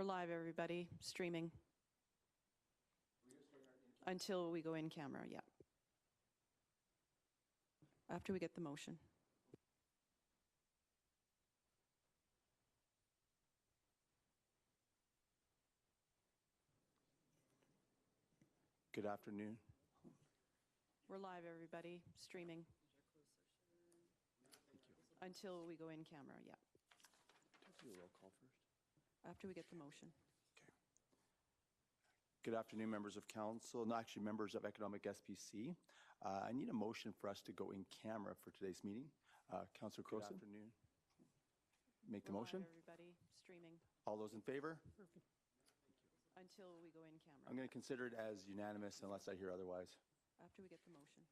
We're live, everybody, streaming. Until we go in camera, yeah. After we get the motion. Good afternoon. We're live, everybody, streaming. Until we go in camera, yeah. Do a roll call first. After we get the motion. Okay. Good afternoon, members of council, no, actually members of Economic SPC. I need a motion for us to go in camera for today's meeting. Councillor Croson. Good afternoon. Make the We're motion. live, everybody, streaming. All those in favor? Until we go in camera. I'm going to consider it as unanimous unless I hear otherwise. After we get the motion.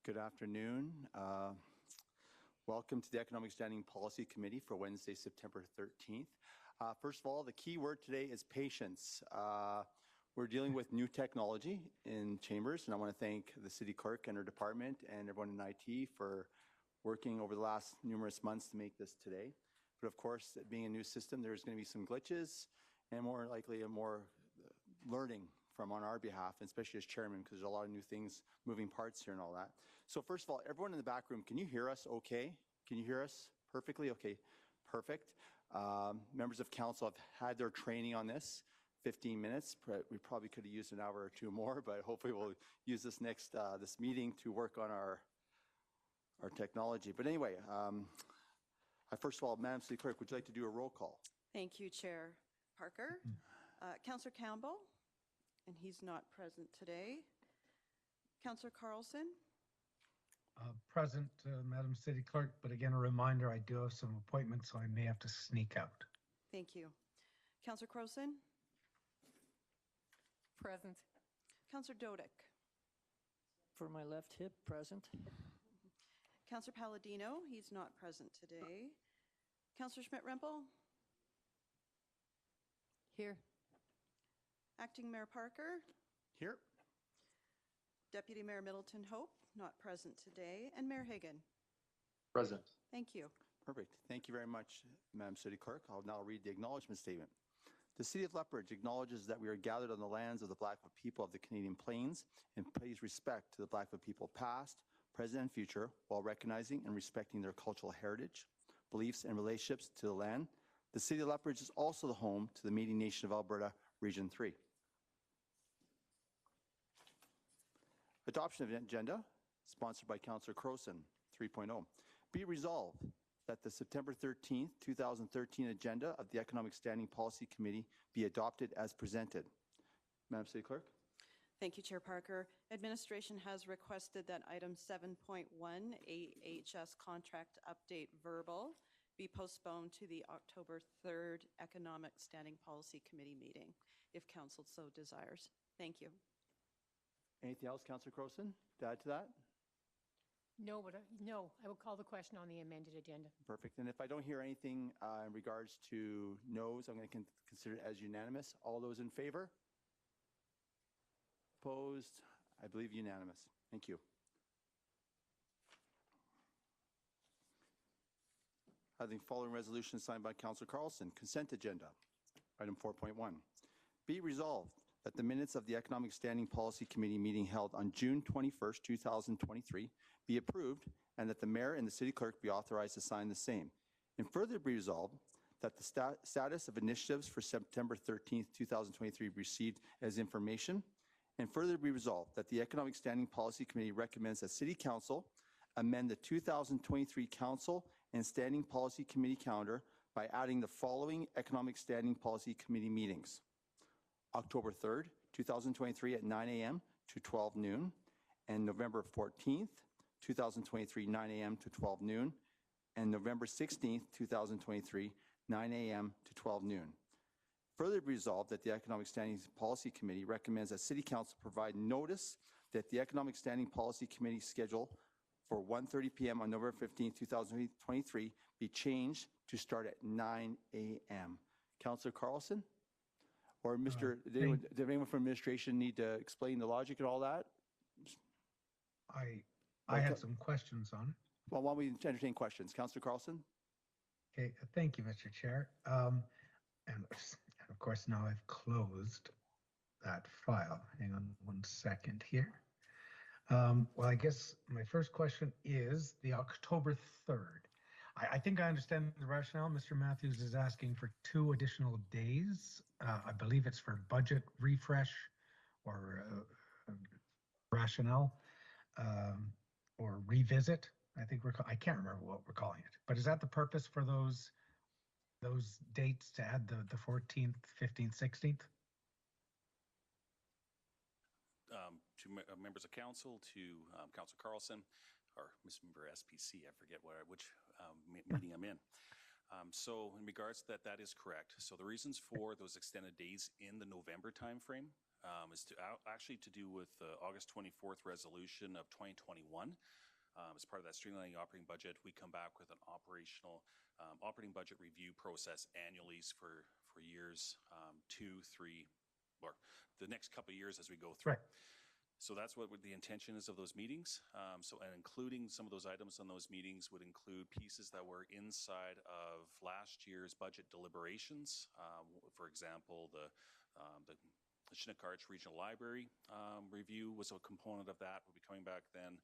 Good afternoon. Welcome to the Economic Standing Policy Committee for Wednesday, September 13th. First of all, the key word today is patience. We're dealing with new technology in Chambers, and I want to thank the City Clerk and her department and everyone in IT for working over the last numerous months to make this today. But of course, it being a new system, there's going to be some glitches and more likely a more learning from on our behalf, and especially as chairman, because there's a lot of new things, moving parts here and all that. So first of all, everyone in the back room, can you hear us okay? Can you hear us perfectly? Okay, perfect. Members of council have had their training on this, 15 minutes. We probably could have used an hour or two more, but hopefully we'll use this this meeting to work on our technology. But anyway, first of all, Madam City Clerk, would you like to do a roll call? Thank you, Chair Parker. Councillor Campbell, and he's not present today. Councillor Carlson. Present, Madam City Clerk, but again, a reminder, I do have some appointments, so I may have to sneak out. Thank you. Councillor Croson. Present. Councillor Dodick. For my left hip, present. Councillor Palladino, he's not present today. Councillor Schmidt-Rempel. Here. Acting Mayor Parker. Here. Deputy Mayor Middleton Hope, not present today. And Mayor Hagan. Present. Thank you. Perfect. Thank you very much, Madam City Clerk. I'll now read the acknowledgement statement. The City of Lethbridge acknowledges that we are gathered on the lands of the Blackfoot people of the Canadian Plains and pays respect to the Blackfoot people past, present, and future, while recognizing and respecting their cultural heritage, beliefs, and relationships to the land, The City of Lethbridge is also the home to the Meeting Nation of Alberta Region 3. Adoption of the agenda, sponsored by Councillor Crowson, 3.0. Be resolved that the September 13th, 2013 agenda of the Economic Standing Policy Committee be adopted as presented. Madam City Clerk? Thank you, Chair Parker. Administration has requested that item 7.1, AHS contract update verbal, be postponed to the October 3rd Economic Standing Policy Committee meeting, if council so desires. Thank you. Anything else, Councillor Crowson, to add to that? No, no, I will call the question on the amended agenda. Perfect. And if I don't hear anything in regards to no's, I'm going to consider it as unanimous. All those in favor? Opposed? I believe unanimous. Thank you. Having following resolution signed by Councillor Carlson, consent agenda. Item 4.1. Be resolved that the minutes of the Economic Standing Policy Committee meeting held on June 21st, 2023 be approved and that the mayor and the city clerk be authorized to sign the same. And further be resolved that the status of initiatives for September 13th, 2023 be received as information. And further be resolved that the Economic Standing Policy Committee recommends that City Council amend the 2023 Council and Standing Policy Committee calendar by adding the following Economic Standing Policy Committee meetings. October 3rd, 2023 at 9 a.m. to 12 noon, and November 14th, 2023, 9 a.m. to 12 noon, and November 16th, 2023, 9 a.m. to 12 noon. Further be resolved that the Economic Standing Policy Committee recommends that City Council provide notice that the Economic Standing Policy Committee schedule for 1:30 p.m. on November 15, 2023 be changed to start at 9 a.m. Councillor Carlson? Or Mr. Did anyone from administration need to explain the logic and all that? I had some questions on it. Well, why don't we entertain questions? Councillor Carlson? Okay, thank you, Mr. Chair. And of course, now I've closed that file. Hang on one second here. Well, I guess my first question is the October 3rd. I think I understand the rationale. Mr. Matthews is asking for 2 additional days. I believe it's for budget refresh or rationale or revisit. I think I can't remember what we're calling it. But is that the purpose for those dates to add the 14th, 15th, 16th? To members of council, to Councillor Carlson, or Ms. Member SPC, I forget which meeting I'm in. So in regards to that, that is correct. So the reasons for those extended days in the November timeframe is to actually to do with the August 24th resolution of 2021. As part of that streamlining operating budget, we come back with an operational operating budget review process annually for years 2, 3, or the next couple of years as we go through. Right. So that's what the intention is of those meetings. And including some of those items on those meetings would include pieces that were inside of last year's budget deliberations. For example, the Shinnecock Arch Regional Library review was a component of that. We'll be coming back then.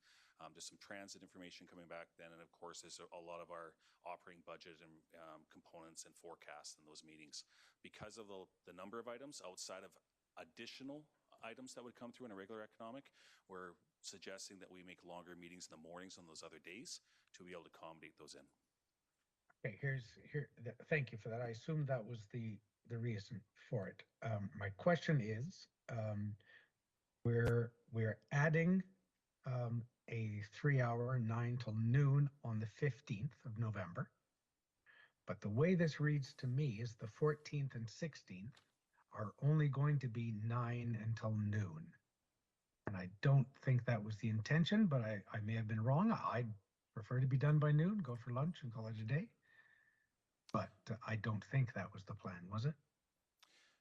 There's some transit information coming back then. And of course, there's a lot of our operating budget and components and forecasts in those meetings. Because of the number of items outside of additional items that would come through in a regular economic, we're suggesting that we make longer meetings in the mornings on those other days to be able to accommodate those in. Okay, thank you for that. I assumed that was the reason for it. My question is, we're adding a 3-hour 9 till noon on the 15th of November. But the way this reads to me is the 14th and 16th are only going to be 9 until noon. And I don't think that was the intention, but I may have been wrong. I'd prefer to be done by noon, go for lunch and call it a day. But I don't think that was the plan, was it?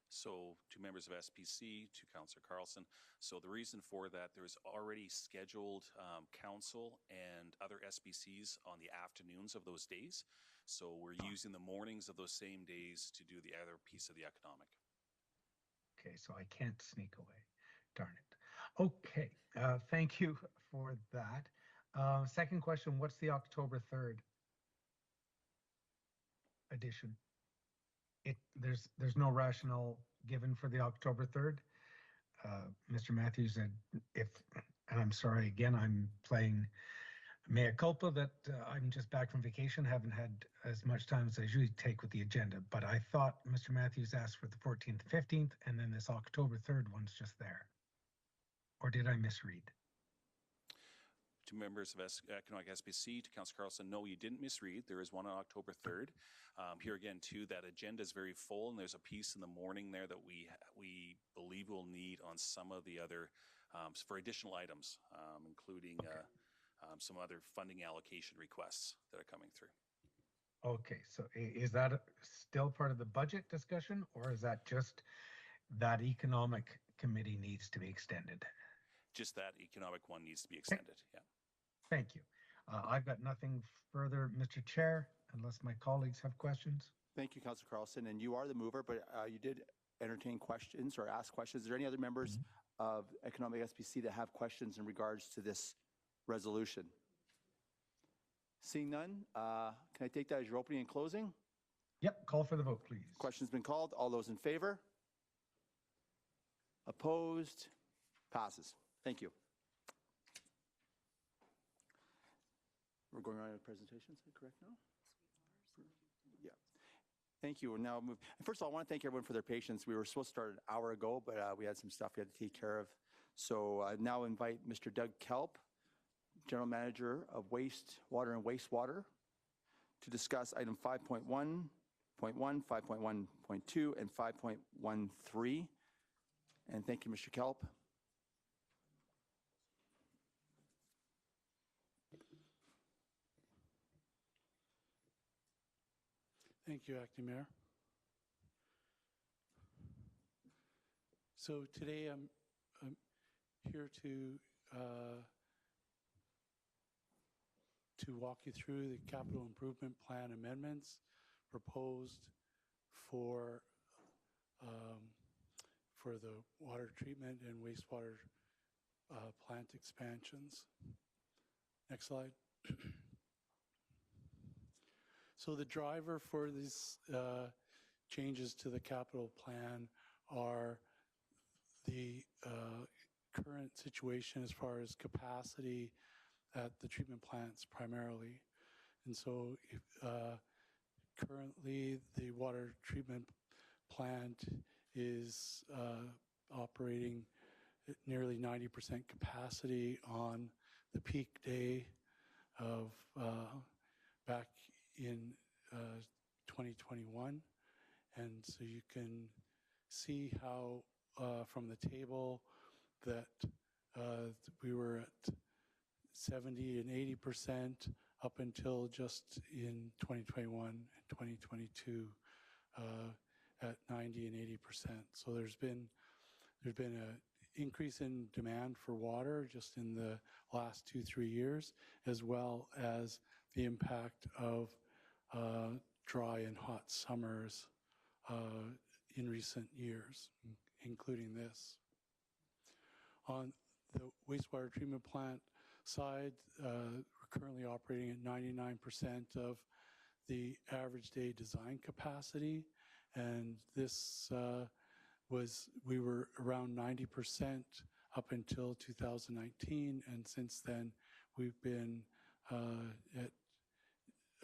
So to members of SPC, to Councillor Carlson, so the reason for that, there's already scheduled council and other SPCs on the afternoons of those days. So we're using the mornings of those same days to do the other piece of the economic. Okay, so I can't sneak away. Darn it. Okay, thank you for that. Second question, what's the October 3rd edition? there's no rationale given for the October 3rd. Mr. Matthews said and I'm sorry, again, I'm playing mea culpa that I'm just back from vacation, haven't had as much time as I usually take with the agenda, but I thought Mr. Matthews asked for the 14th, 15th, and then this October 3rd one's just there. Or did I misread? To members of Economic SBC, to Councillor Carlson, no, you didn't misread. There is one on October 3rd. Here again, too, that agenda is very full, and there's a piece in the morning there that we believe we'll need on some of the other, for additional items, including some other funding allocation requests that are coming through. Okay, so is that still part of the budget discussion, or is that just that economic committee needs to be extended? Just that economic one needs to be extended, yeah. Thank you. I've got nothing further, Mr. Chair, unless my colleagues have questions. Thank you, Councillor Carlson, and you are the mover, but you did entertain questions or ask questions. Is there any other members of Economic SPC that have questions in regards to this resolution? Seeing none, can I take that as your opening and closing? Yep, call for the vote, please. Question's been called. All those in favor? Opposed? Passes. Thank you. We're going on to presentations, is that correct now? Yeah. Thank you. We'll now move. First of all, I want to thank everyone for their patience. We were supposed to start an hour ago, but we had some stuff we had to take care of. So I now invite Mr. Doug Kelp, General Manager of Waste, Water and Wastewater, to discuss item 5.1.1, 5.1.2, and 5.13. And thank you, Mr. Kelp. Thank you, Acting Mayor. So today I'm here to walk you through the capital improvement plan amendments proposed for the water treatment and wastewater plant expansions. Next slide. So the driver for these changes to the capital plan are the current situation as far as capacity at the treatment plants primarily. And so currently the water treatment plant is operating at nearly 90% capacity on the peak day of back in 2021. And so you can see how from the table that we were at 70 and 80% up until just in 2021 and 2022 at 90 and 80%. So there's been an increase in demand for water just in the last 2-3 years, as well as the impact of dry and hot summers in recent years, including this. On the wastewater treatment plant side, we're currently operating at 99% of the average day design capacity, and this we were around 90% up until 2019, and since then we've been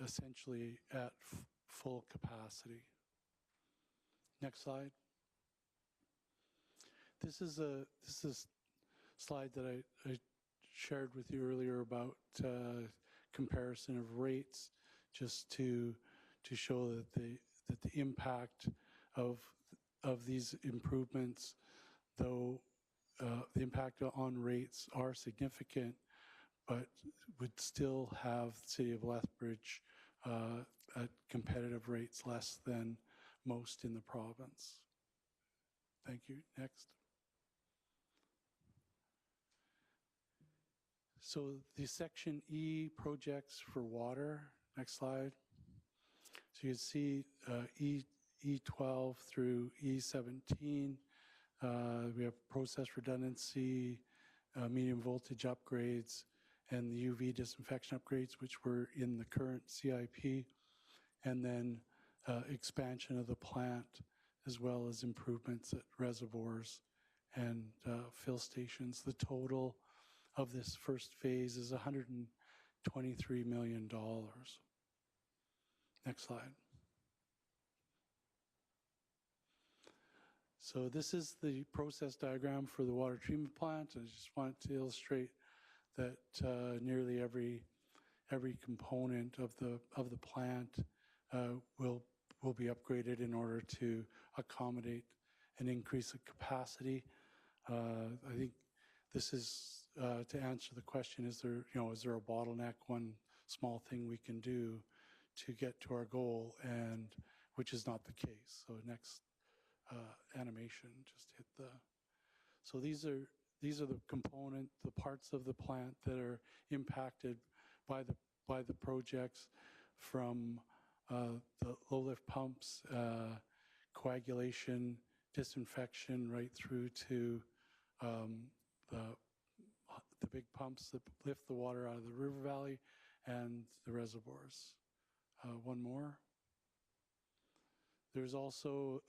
essentially at full capacity. Next slide. This is a slide that I shared with you earlier about comparison of rates, just to show that the impact of these improvements, though the impact on rates are significant, but would still have the City of Lethbridge at competitive rates, less than most in the province. Thank you. Next. So the Section E projects for water. Next slide. So you can see E12 through E17. We have process redundancy, medium voltage upgrades, and the UV disinfection upgrades, which were in the current CIP. And then expansion of the plant, as well as improvements at reservoirs and fill stations. The total of this first phase is $123 million. Next slide. So this is the process diagram for the water treatment plant. I just want to illustrate that nearly every component of the plant will be upgraded in order to accommodate an increase in capacity. I think this is to answer the question: is there a bottleneck? One small thing we can do to get to our goal, and which is not the case. So next animation, just hit the. So these are the parts of the plant that are impacted by the projects, from the low lift pumps, coagulation, disinfection, right through to the big pumps that lift the water out of the river valley and the reservoirs. One more. There's also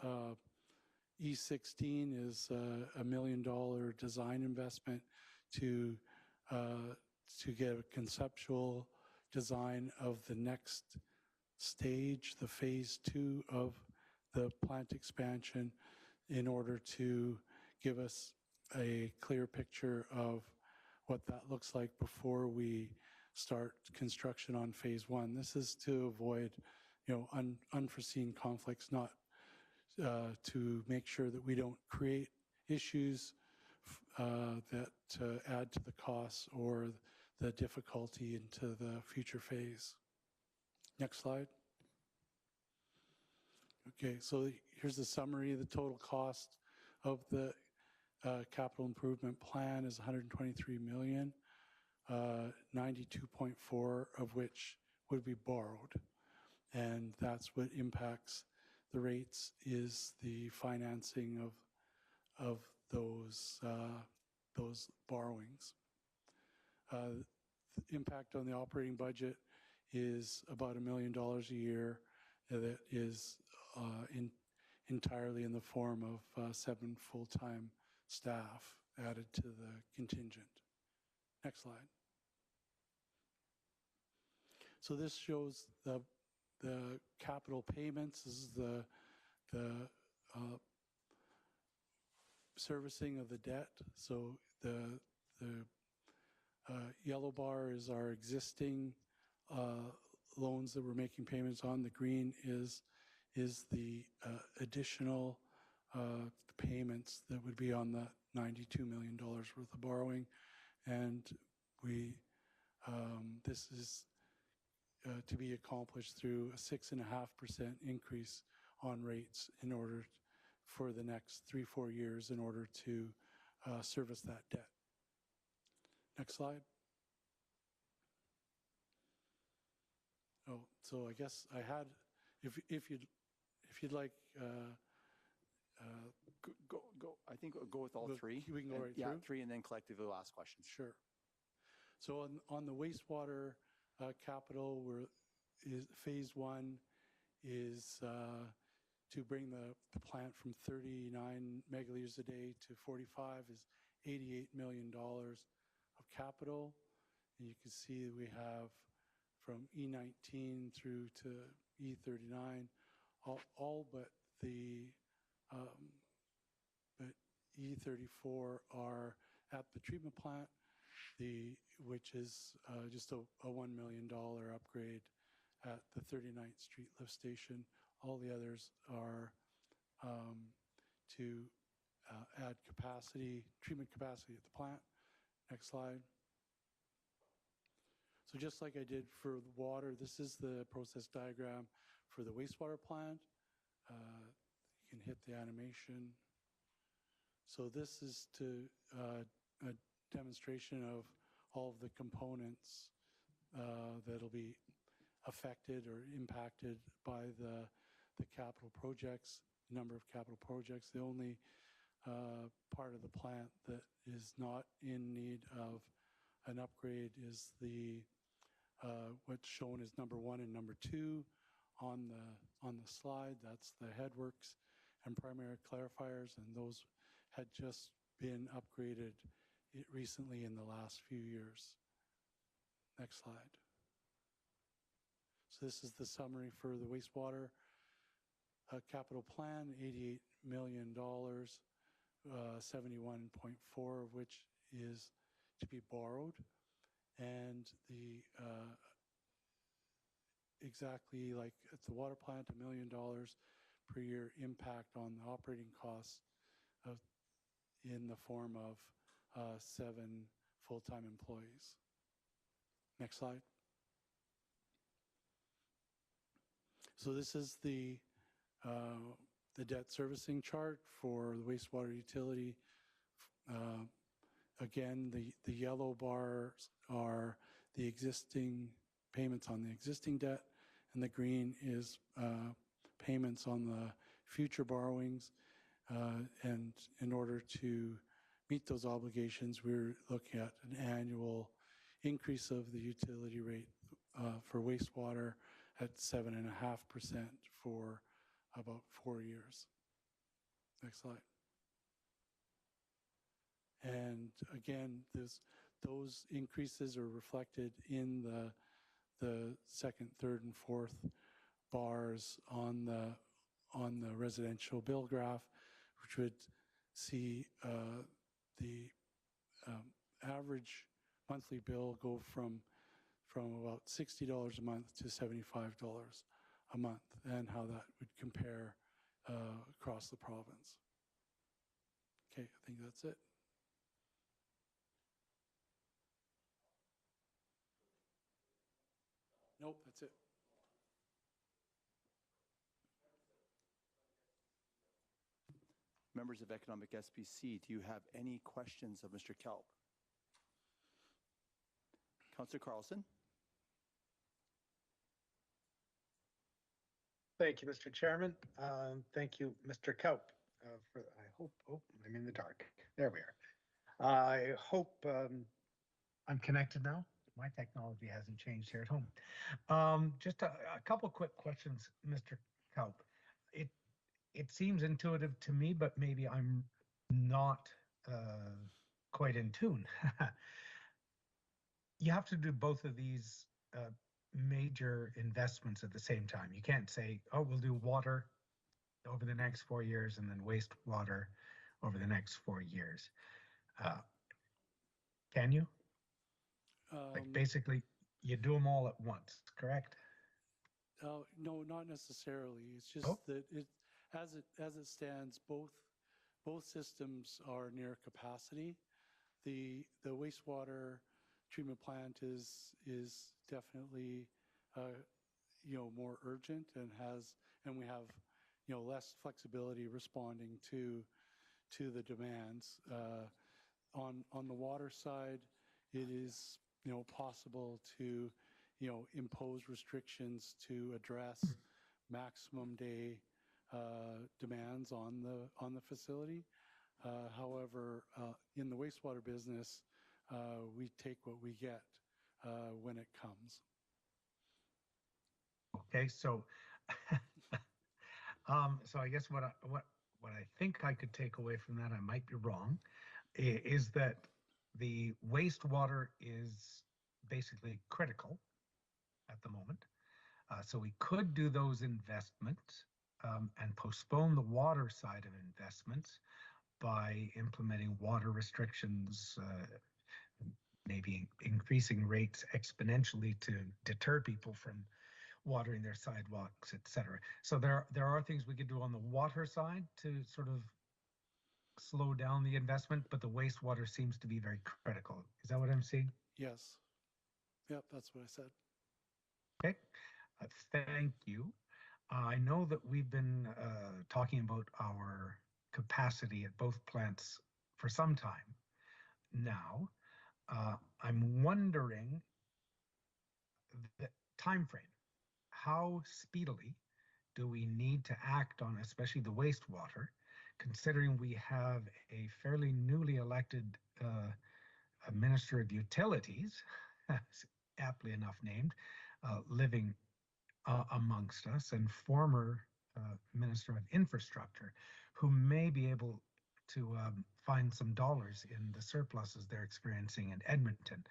E16 is a $1 million design investment to get a conceptual design of the next stage, the phase 2 of the plant expansion, in order to give us a clear picture of what that looks like before we start construction on phase 1. This is to avoid, unforeseen conflicts, not to make sure that we don't create issues that add to the costs or the difficulty into the future phase. Next slide. Okay, so here's the summary. The total cost of the capital improvement plan is $123 million, 92.4 of which would be borrowed. And that's what impacts the rates, is the financing of those borrowings. The impact on the operating budget is about $1 million a year. That is entirely in the form of 7 full-time staff added to the contingent. Next slide. So this shows the capital payments. This is the servicing of the debt. So the yellow bar is our existing loans that we're making payments on. The green is the additional payments that would be on the $92 million worth of borrowing, and this is to be accomplished through a 6.5% increase on rates in order for the next 3-4 years in order to service that debt. Next slide. Oh, so I guess I had, if you'd like. Go. I think we'll go with all three. We can go right through. Yeah, 3, and then collectively the last question. Sure. So on the wastewater capital, phase 1 is to bring the plant from 39 megaliters a day to 45 is $88 million of capital. And you can see that we have from E19 through to E39, all but the but E34 are at the treatment plant, which is just a $1 million upgrade at the 39th Street lift station. All the others are to add capacity, treatment capacity at the plant. Next slide. So just like I did for the water, this is the process diagram for the wastewater plant. You can hit the animation. So this is a demonstration of all of the components that'll be affected or impacted by the capital projects, number of capital projects. The only part of the plant that is not in need of an upgrade is what's shown as number 1 and number 2 on the slide. That's the headworks and primary clarifiers, and those had just been upgraded recently in the last few years. Next slide. So this is the summary for the wastewater capital plan, $88 million, 71.4 of which is to be borrowed, and the exactly like at the water plant, $1 million per year impact on the operating costs in the form of 7 full-time employees. Next slide. So this is the debt servicing chart for the wastewater utility. Again, the yellow bars are the existing payments on the existing debt, and the green is payments on the future borrowings. And in order to meet those obligations, we're looking at an annual increase of the utility rate for wastewater at 7.5% for about 4 years. Next slide. And again, those increases are reflected in the second, third, and fourth bars on the residential bill graph, which would see the average monthly bill go from about $60 a month to $75 a month, and how that would compare across the province. Okay, I think that's it. Nope, that's it. Members of Economic SPC, do you have any questions of Mr. Kelp? Councillor Carlson? Thank you, Mr. Chairman. Thank you, Mr. Kaup. I hope, I'm in the dark. There we are. I hope I'm connected now. My technology hasn't changed here at home. Just a couple quick questions, Mr. Kaup. It seems intuitive to me, but maybe I'm not quite in tune. You have to do both of these major investments at the same time. You can't say, oh, we'll do water over the next 4 years and then wastewater over the next 4 years. Can you? Like basically, you do them all at once, correct? No, not necessarily. It's just that as it stands, both systems are near capacity. The wastewater treatment plant is definitely more urgent and we have less flexibility responding to the demands. On the water side, it is possible to impose restrictions to address maximum day demands on the facility. However, in the wastewater business, we take what we get when it comes. Okay, so so I guess what I think I could take away from that, I might be wrong, is that the wastewater is basically critical at the moment. So we could do those investments and postpone the water side of investments by implementing water restrictions, maybe increasing rates exponentially to deter people from watering their sidewalks, etc. So there are things we could do on the water side to sort of slow down the investment, but the wastewater seems to be very critical. Is that what I'm seeing? Yes. Yep, that's what I said. Okay, thank you. I know that we've been talking about our capacity at both plants for some time now. I'm wondering the time frame. How speedily do we need to act on, especially the wastewater, considering we have a fairly newly elected Minister of Utilities, aptly enough named, living amongst us and former Minister of Infrastructure who may be able to find some dollars in the surpluses they're experiencing in Edmonton.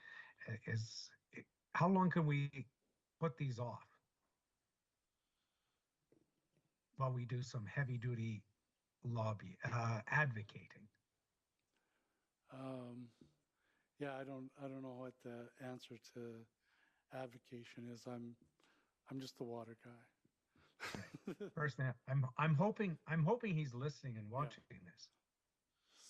How long can we put these off while we do some heavy duty advocating? Yeah, I don't know what the answer to advocation is. I'm just the water guy. Personally, I'm hoping he's listening and watching this.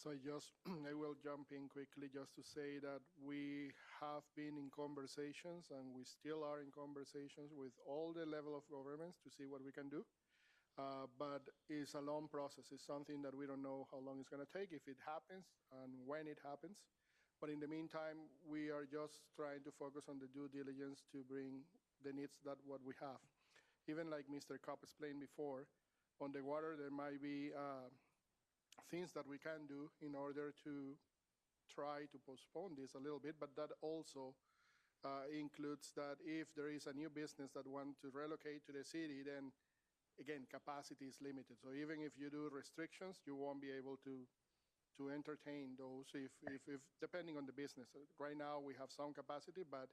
So I will jump in quickly just to say that we have been in conversations and we still are in conversations with all the level of governments to see what we can do. But it's a long process. It's something that we don't know how long it's going to take, if it happens and when it happens. But in the meantime, we are just trying to focus on the due diligence to bring the needs that what we have. Even like Mr. Kopp explained before, on the water, there might be things that we can do in order to try to postpone this a little bit, but that also includes that if there is a new business that wants to relocate to the city, then again, capacity is limited. So even if you do restrictions, you won't be able to entertain those if depending on the business. Right now we have some capacity, but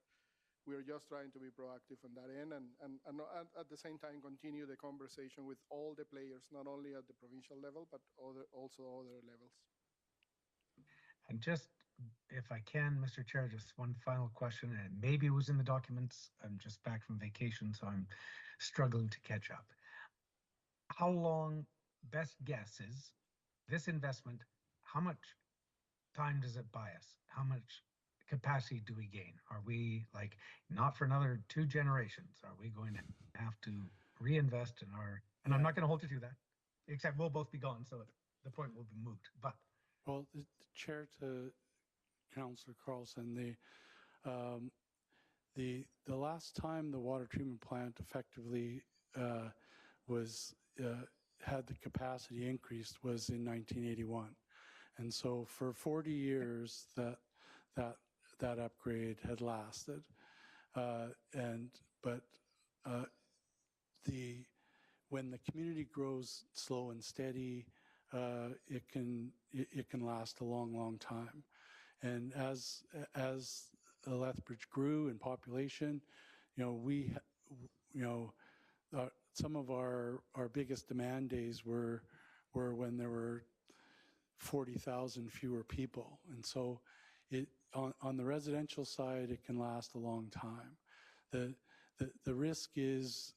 we're just trying to be proactive on that end and at the same time continue the conversation with all the players, not only at the provincial level, but also other levels. And just, if I can, Mr. Chair, just one final question, and maybe it was in the documents. I'm just back from vacation, so I'm struggling to catch up. How long, best guess is, this investment, how much time does it buy us? How much capacity do we gain? Are we like, not for another 2 generations, are we going to have to reinvest in our, and I'm not going to hold you to that, except we'll both be gone, so the point will be moot. But well, the chair to Councillor Carlson, the last time the water treatment plant effectively had the capacity increased was in 1981, and so for 40 years that upgrade had lasted, when the community grows slow and steady, it can last a long time. And as Lethbridge grew in population, some of our biggest demand days were when there were 40,000 fewer people, and so on the residential side it can last a long time. The risk is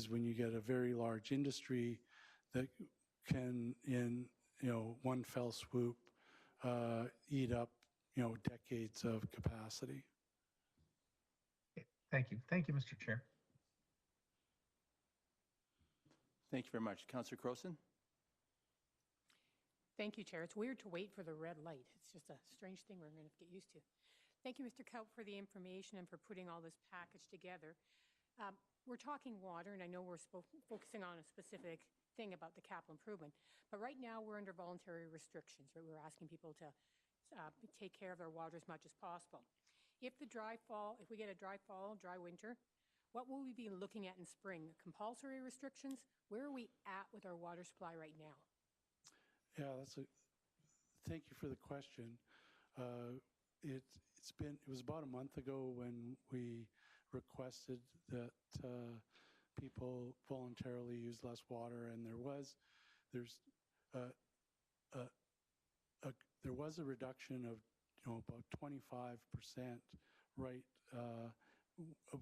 when you get a very large industry that can, in one fell swoop, eat up decades of capacity. thank you, Mr. Chair. Thank you very much. Councillor Crowson? Thank you, Chair. It's weird to wait for the red light. It's just a strange thing we're going to have to get used to. Thank you, Mr. Kaup, for the information and for putting all this package together. We're talking water, and I know we're focusing on a specific thing about the capital improvement, but right now we're under voluntary restrictions, right? We're asking people to take care of their water as much as possible. If we get a dry fall, dry winter, what will we be looking at in spring? Compulsory restrictions? Where are we at with our water supply right now? Yeah, thank you for the question. It was about a month ago when we requested that people voluntarily use less water, and there was a reduction of about 25% right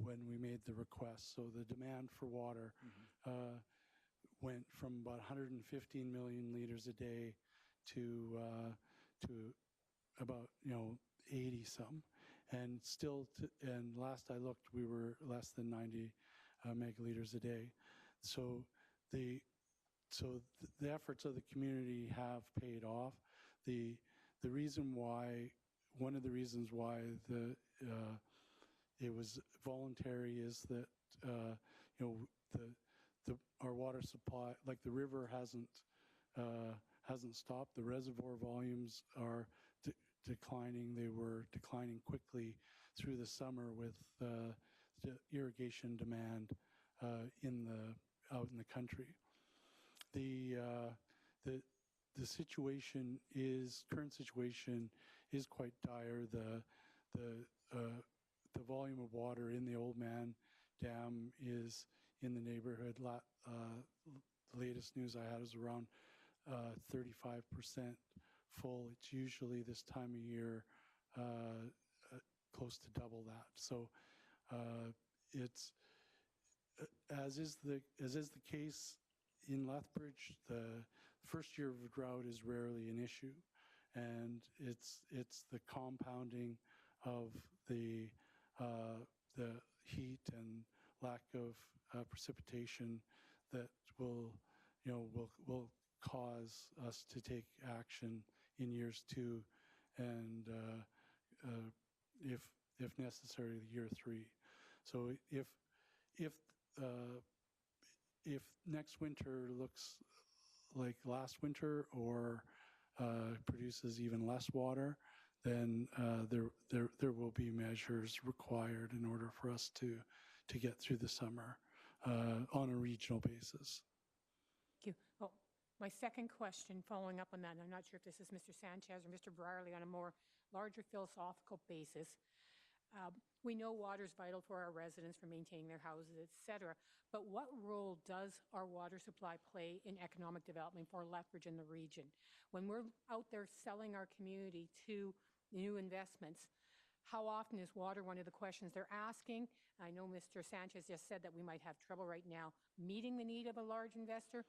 when we made the request. So the demand for water went from about 115 million liters a day to about 80 some, and last I looked, we were less than 90 megaliters a day. So the efforts of the community have paid off. One of the reasons why it was voluntary is that our water supply, like the river, hasn't stopped. The reservoir volumes are declining. They were declining quickly through the summer with the irrigation demand out in the country. The situation current situation is quite dire. The volume of water in the Oldman Dam is in the neighborhood. The latest news I had is around 35% full. It's usually this time of year close to double that. So it's as is the case in Lethbridge. The first year of a drought is rarely an issue, and it's the compounding of the heat and lack of precipitation that will cause us to take action in years 2 and if necessary year 3. So if next winter looks like last winter or produces even less water, then there will be measures required in order for us to get through the summer on a regional basis. Thank you. Oh, my second question, following up on that, and I'm not sure if this is Mr. Sanchez or Mr. Brierley on a more larger philosophical basis. We know water is vital for our residents, for maintaining their houses, et cetera, but what role does our water supply play in economic development for Lethbridge and the region? When we're out there selling our community to new investments, how often is water one of the questions they're asking? I know Mr. Sanchez just said that we might have trouble right now meeting the need of a large investor,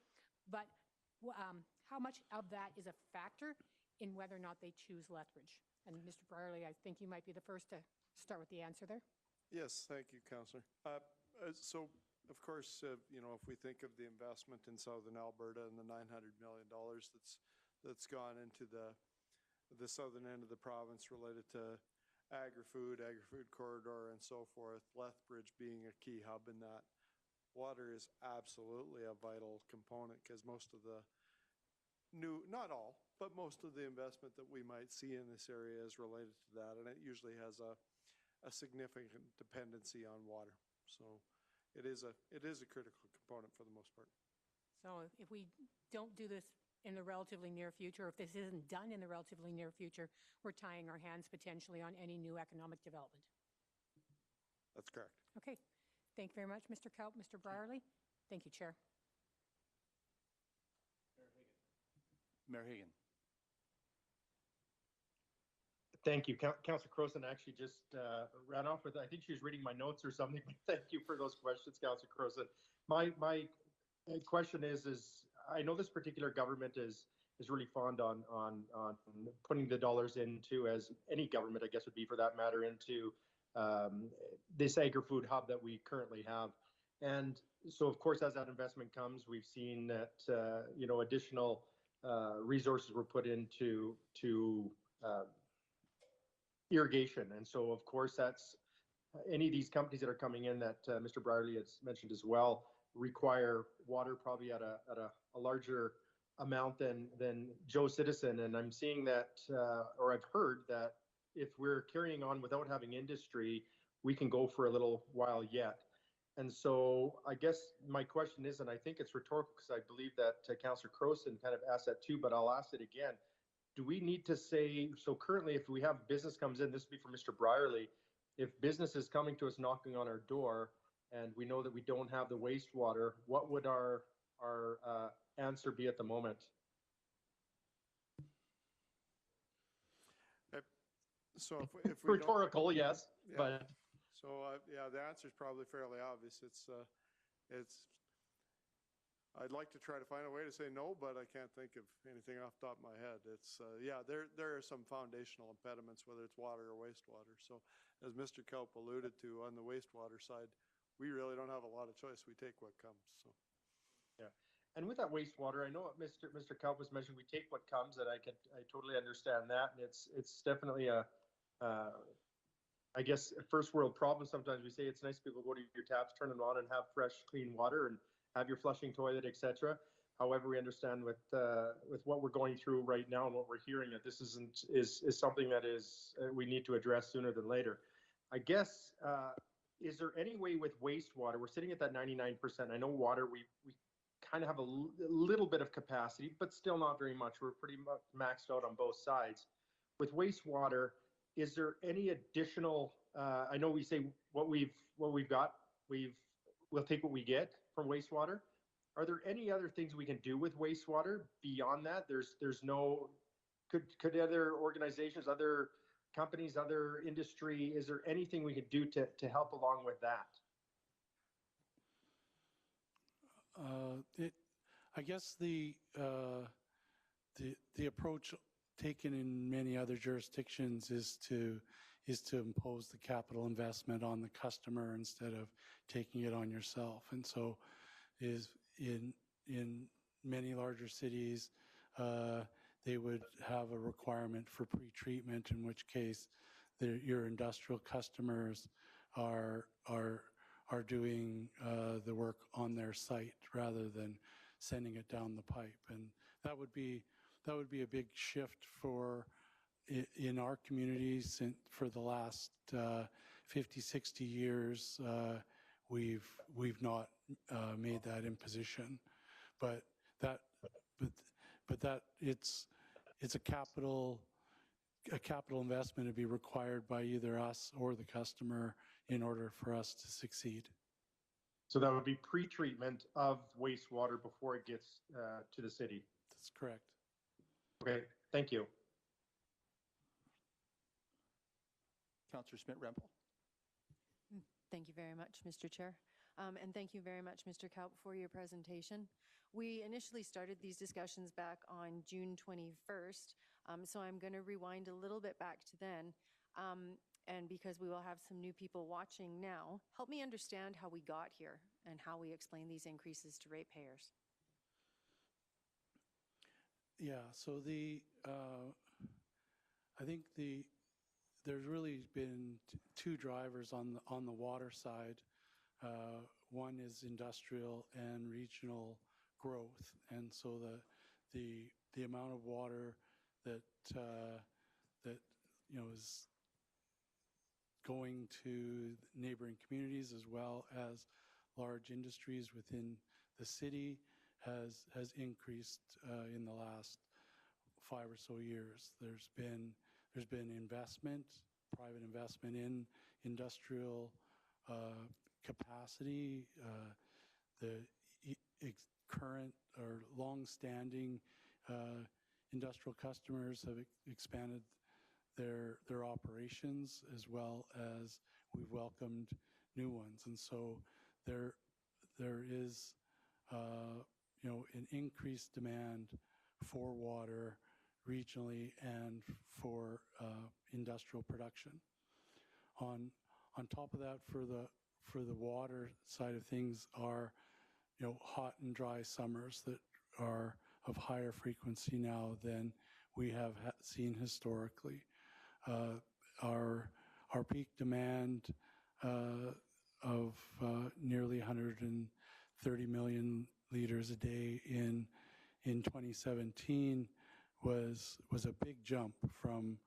but how much of that is a factor in whether or not they choose Lethbridge? And Mr. Brierley, I think you might be the first to start with the answer there. Yes, thank you, Councillor. So, of course, if we think of the investment in southern Alberta and the $900 million that's gone into the southern end of the province related to agri-food corridor, and so forth, Lethbridge being a key hub in that, water is absolutely a vital component, because most of the not all, but most of the investment that we might see in this area is related to that, and it usually has a significant dependency on water. So it is a critical component for the most part. So if we don't do this in the relatively near future, if this isn't done in the relatively near future, we're tying our hands potentially on any new economic development. That's correct. Okay. Thank you very much, Mr. Kaup. Mr. Brierley? Thank you, Chair. Mayor Hagan. Thank you. Councillor Crowson actually just ran off with, I think she was reading my notes or something. Thank you for those questions, Councillor Crowson. My question is I know this particular government is really fond on putting the dollars into, as any government, I guess, would be for that matter, into this agri-food hub that we currently have. And so, of course, as that investment comes, we've seen that additional resources were put into irrigation. And so, of course, that's any of these companies that are coming in that Mr. Brierley has mentioned as well require water probably at a larger amount than Joe Citizen. And I'm seeing that, or I've heard that if we're carrying on without having industry, we can go for a little while yet. And so I guess my question is, and I think it's rhetorical because I believe that Councillor Crowson kind of asked that too, but I'll ask it again. Do we need to say, so currently if we have business comes in, this would be for Mr. Brierley, if business is coming to us knocking on our door and we know that we don't have the wastewater, what would our answer be at the moment? So if we rhetorical, yes, yeah. But so yeah, the answer is probably fairly obvious. I'd like to try to find a way to say no, but I can't think of anything off the top of my head. It's yeah, there are some foundational impediments, whether it's water or wastewater. So as Mr. Kaup alluded to, on the wastewater side, we really don't have a lot of choice. We take what comes. So yeah. And with that wastewater, I know what Mr. Kaup was mentioning, we take what comes, and I totally understand that. And it's definitely I guess, a first world problem. Sometimes we say it's nice people go to your taps, turn them on, and have fresh, clean water, and have your flushing toilet, etc. However, we understand with what we're going through right now and what we're hearing, that this is something that is we need to address sooner than later. I guess is there any way with wastewater, we're sitting at that 99%. I know water, we kind of have a little bit of capacity, but still not very much. We're pretty much maxed out on both sides. With wastewater, is there any additional, I know we say what we've got, we'll take what we get from wastewater. Are there any other things we can do with wastewater beyond that? There's no, could other organizations, other companies, other industry, is there anything we could do to help along with that? I guess the approach taken in many other jurisdictions is to impose the capital investment on the customer instead of taking it on yourself. And so is in many larger cities, they would have a requirement for pre-treatment, in which case your industrial customers are doing the work on their site rather than sending it down the pipe. And that would be a big shift in our communities. And for the last 50, 60 years, we've not made that imposition, but it's a capital investment to be required by either us or the customer in order for us to succeed. So that would be pre-treatment of wastewater before it gets to the city. That's correct. Okay, thank you. Councillor Schmidt-Rempel. Thank you very much, Mr. Chair. And thank you very much, Mr. Kaup, for your presentation. We initially started these discussions back on June 21st, so I'm going to rewind a little bit back to then. And because we will have some new people watching now, help me understand how we got here and how we explain these increases to ratepayers. Yeah, so I think there's really been two drivers on the water side. One is industrial and regional growth, and so the amount of water that is going to neighboring communities as well as large industries within the city has increased in the last 5 or so years. There's been investment, private investment in industrial capacity. The current or long-standing industrial customers have expanded their operations, as well as we've welcomed new ones. And so there is an increased demand for water regionally and for industrial production. On top of that, for the water side of things are hot and dry summers that are of higher frequency now than we have seen historically. Our peak demand of nearly 130 million liters a day in 2017 was a big jump from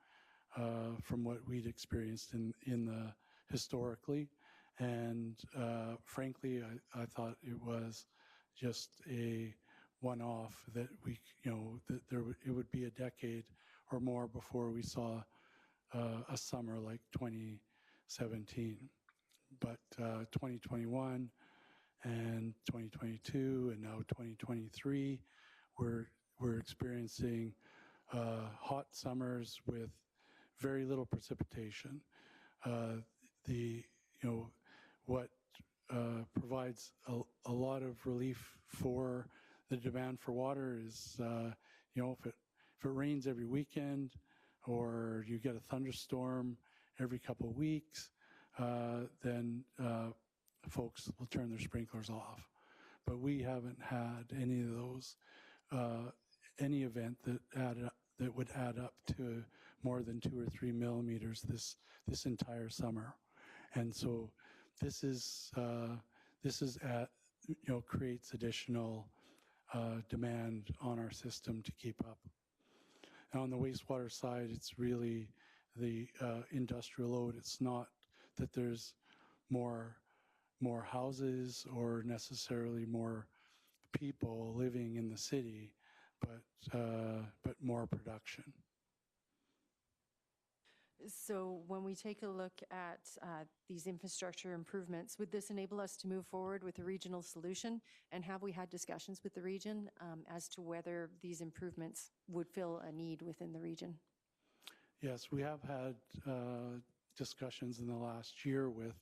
what we'd experienced in the historically, and frankly, I thought it was just a one-off, that it would be a decade or more before we saw a summer like 2017. But 2021 and 2022 and now 2023, we're experiencing hot summers with very little precipitation. What provides a lot of relief for the demand for water is, if it rains every weekend, or you get a thunderstorm every couple of weeks, then folks will turn their sprinklers off. But we haven't had any of those, any event that would add up to more than 2 or 3 millimeters this entire summer. And so this creates additional demand on our system to keep up. Now, on the wastewater side, it's really the industrial load. It's not that there's more houses or necessarily more people living in the city, but more production. So when we take a look at these infrastructure improvements, would this enable us to move forward with a regional solution? And have we had discussions with the region as to whether these improvements would fill a need within the region? Yes, we have had discussions in the last year with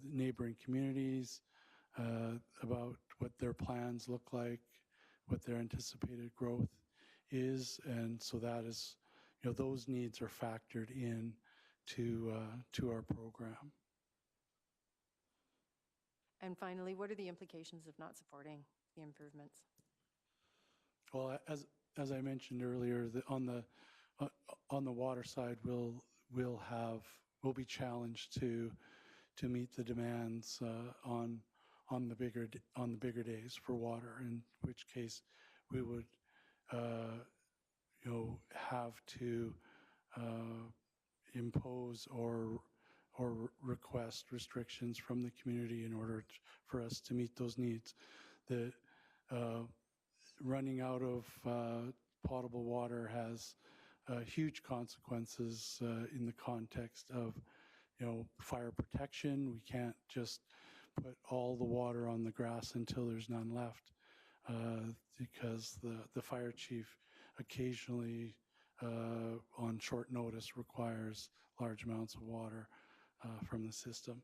neighboring communities about what their plans look like, what their anticipated growth is, and so that is, those needs are factored in to our program. And finally, what are the implications of not supporting the improvements? Well, as I mentioned earlier, on the water side, we'll be challenged to meet the demands on the bigger days for water, in which case we would have to impose or request restrictions from the community in order for us to meet those needs. The running out of potable water has huge consequences in the context of fire protection. We can't just put all the water on the grass until there's none left, because the fire chief occasionally on short notice requires large amounts of water from the system.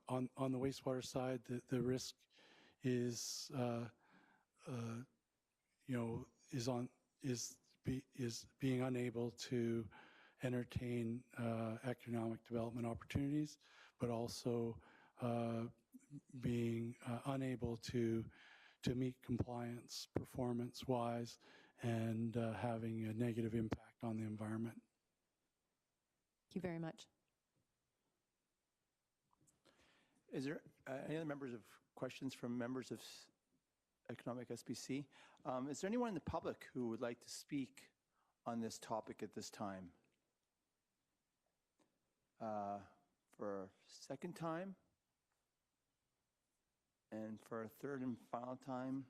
On the wastewater side, the risk is being unable to entertain economic development opportunities, but also being unable to meet compliance performance-wise and having a negative impact on the environment. Thank you very much. Is there any other questions from members of Economic SBC? Is there anyone in the public who would like to speak on this topic at this time? For a second time and for a third and final time,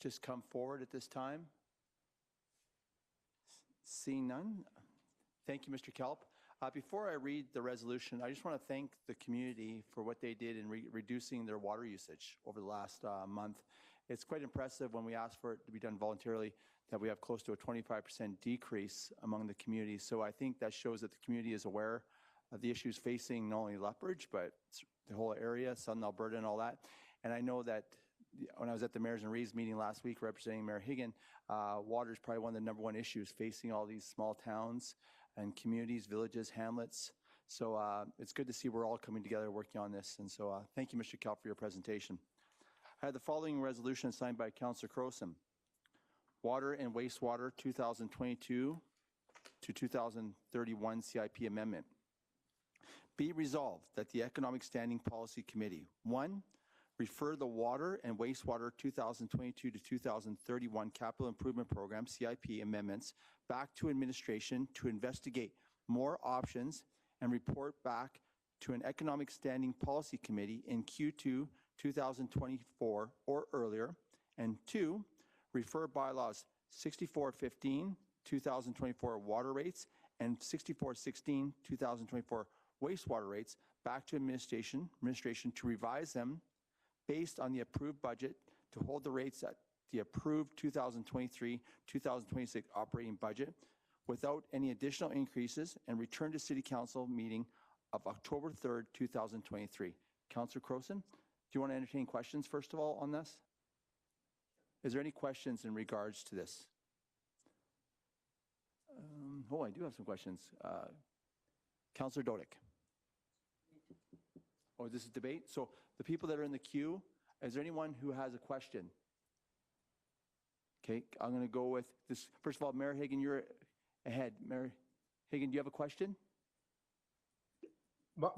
just come forward at this time. Seeing none, thank you, Mr. Kelp. Before I read the resolution, I just want to thank the community for what they did in reducing their water usage over the last month. It's quite impressive when we ask for it to be done voluntarily that we have close to a 25% decrease among the community. So I think that shows that the community is aware of the issues facing not only Lethbridge, but the whole area, Southern Alberta and all that. And I know that when I was at the Mayors and Reeves meeting last week representing Mayor Higgin, water is probably one of the #1 issues facing all these small towns and communities, villages, hamlets. So it's good to see we're all coming together working on this. And so thank you, Mr. Kelp, for your presentation. I had the following resolution signed by Councillor Crowson. Water and Wastewater 2022 to 2031 CIP Amendment. Be resolved that the Economic Standing Policy Committee, 1, refer the Water and Wastewater 2022 to 2031 Capital Improvement Program CIP amendments back to administration to investigate more options and report back to an Economic Standing Policy Committee in Q2 2024 or earlier. And 2, refer bylaws 6415 2024 water rates and 6416 2024 wastewater rates back to administration to revise them based on the approved budget to hold the rates at the approved 2023-2026 operating budget without any additional increases, and return to City Council meeting of October 3rd, 2023. Councillor Crowson, do you want to entertain questions first of all on this? Is there any questions in regards to this? I do have some questions. Councillor Dodick. Oh, this is debate? So the people that are in the queue, is there anyone who has a question? Okay, I'm going to go with this. First of all, Mayor Higgin, you're ahead. Mayor Higgin, do you have a question?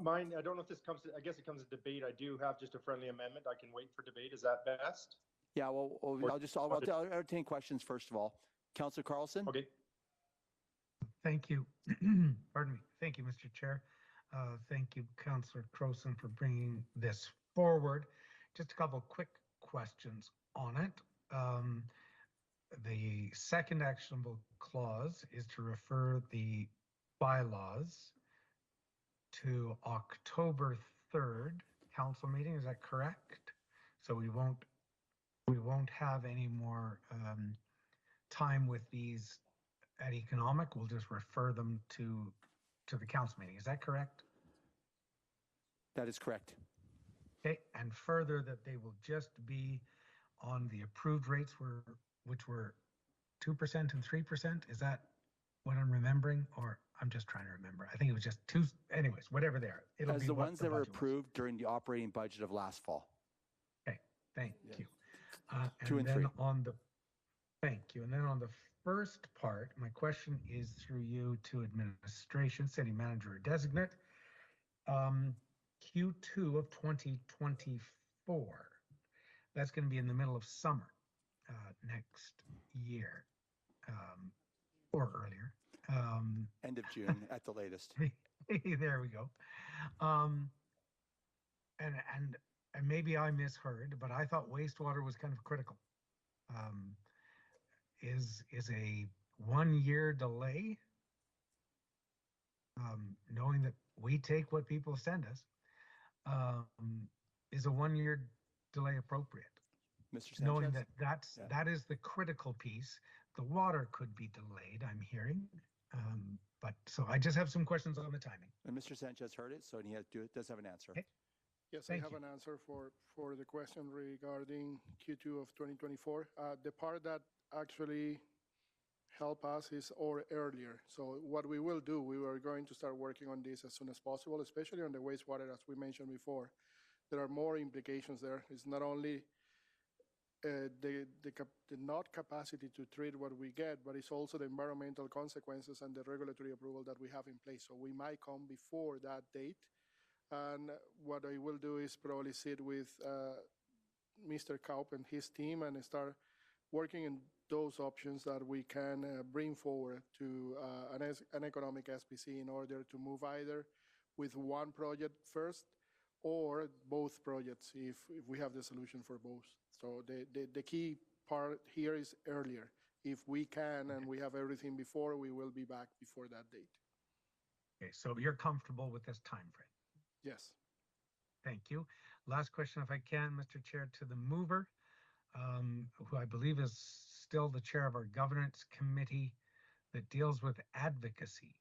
Mine, I don't know if this comes to, I guess it comes to debate. I do have just a friendly amendment. I can wait for debate. Is that best? Yeah, well, I'll entertain questions first of all. Councillor Carlson? Okay. Thank you. Pardon me. Thank you, Mr. Chair. Thank you, Councillor Croson, for bringing this forward. Just a couple quick questions on it. The second actionable clause is to refer the bylaws to October 3rd council meeting. Is that correct? So we won't have any more time with these at economic. We'll just refer them to the council meeting. Is that correct? That is correct. Okay, and further that they will just be on the approved rates which were 2% and 3%. Is that what I'm remembering, or I'm just trying to remember? I think it was just two. Anyways, whatever they are, it'll As be the what ones the that were budget was. approved during the operating budget of last fall. Okay, thank you. 2 and 3. Thank you. And then on the first part, my question is through you to administration, city manager or designate. Q2 of 2024, that's going to be in the middle of summer next year or earlier. End of June at the latest. There we go. And maybe I misheard, but I thought wastewater was kind of critical. Is a 1-year delay, knowing that we take what people send us, is a 1-year delay appropriate? Mr. Sanchez? Knowing that that is the critical piece. The water could be delayed, I'm hearing. But so I just have some questions on the timing. And Mr. Sanchez heard it, so he does have an answer. Okay. Yes, Thank I have you. an answer for the question regarding Q2 of 2024. The part that actually help us is earlier. So what we will do, we are going to start working on this as soon as possible, especially on the wastewater, as we mentioned before. There are more implications there. It's not only the not capacity to treat what we get, but it's also the environmental consequences and the regulatory approval that we have in place. So we might come before that date. And what I will do is probably sit with Mr. Kaup and his team and start working in those options that we can bring forward to an economic SPC in order to move either with one project first or both projects if we have the solution for both. So the key part here is earlier. If we can and we have everything before, we will be back before that date. Okay, so you're comfortable with this time frame? Yes. Thank you. Last question, if I can, Mr. Chair, to the mover, who I believe is still the chair of our governance committee that deals with advocacy.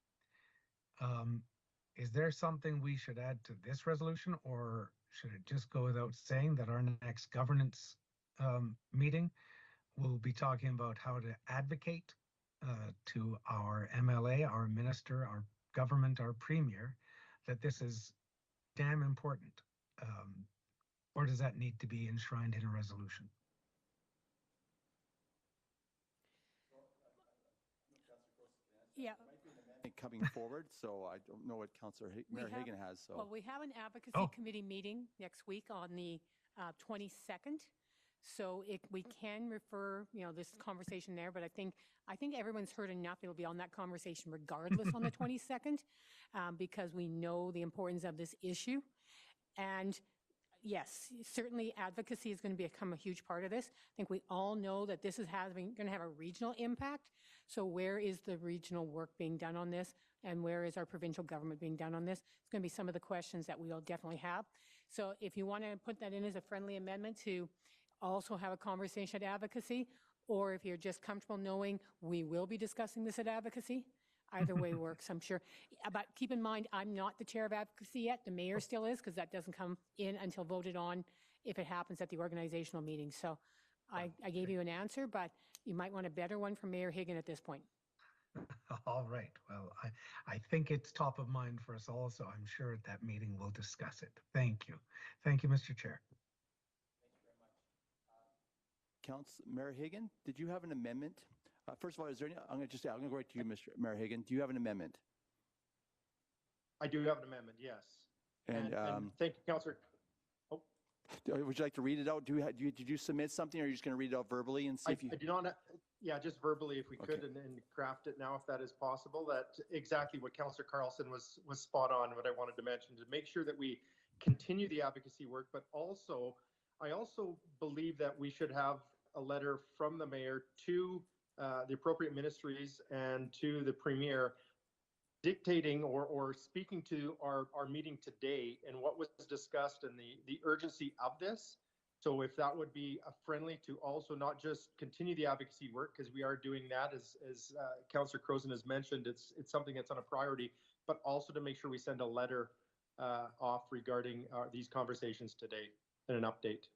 Is there something we should add to this resolution, or should it just go without saying that our next governance meeting will be talking about how to advocate to our MLA, our minister, our government, our premier, that this is damn important? Or does that need to be enshrined in a resolution? Yeah. Coming forward, so I don't know what Councillor Mayor Hagan has. So Well, we have an advocacy committee meeting next week on the 22nd. So we can refer, this conversation there, but I think everyone's heard enough. It'll be on that conversation regardless on the 22nd, because we know the importance of this issue. And yes, certainly advocacy is going to become a huge part of this. I think we all know that this is going to have a regional impact. So where is the regional work being done on this? And where is our provincial government being done on this? It's going to be some of the questions that we'll definitely have. So if you want to put that in as a friendly amendment to also have a conversation at advocacy, or if you're just comfortable knowing we will be discussing this at advocacy, either way works, I'm sure. But keep in mind, I'm not the chair of advocacy yet. The mayor still is, because that doesn't come in until voted on if it happens at the organizational meeting. So I gave you an answer, but you might want a better one from Mayor Hagan at this point. All right. Well, I think it's top of mind for us all, so I'm sure at that meeting we'll discuss it. Thank you. Thank you, Mr. Chair. Mayor Hagan, did you have an amendment? First of all, is there any? I'm going to go right to you, Mr. Mayor Hagan. Do you have an amendment? I do have an amendment, yes. And thank you, Councillor. Oh. Would you like to read it out? Did you submit something, or are you just going to read it out verbally and see if you? I do not. yeah, just verbally, if we could, Okay. and craft it now, if that is possible, that exactly what Councillor Carlson was spot on, what I wanted to mention, to make sure that we continue the advocacy work, but also, I also believe that we should have a letter from the mayor to the appropriate ministries and to the premier dictating or speaking to our meeting today and what was discussed and the urgency of this. So if that would be friendly to also not just continue the advocacy work, because we are doing that, as Councillor Croson has mentioned, it's something that's on a priority, but also to make sure we send a letter off regarding these conversations today and an update.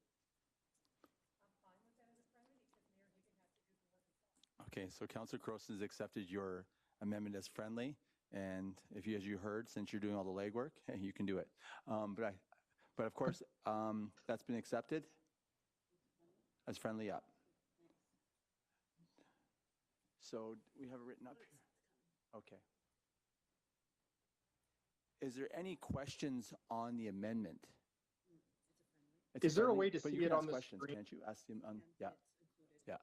Okay, so Councillor Croson has accepted your amendment as friendly, and if you, as you heard, since you're doing all the legwork, you can do it. But of course, that's been accepted as friendly, yeah. So we have it written up here. Okay. Is there any questions on the amendment? It's Is there a friendly, way to but you see can it ask on the questions, screen? can't you? Ask them on, yeah. Yeah.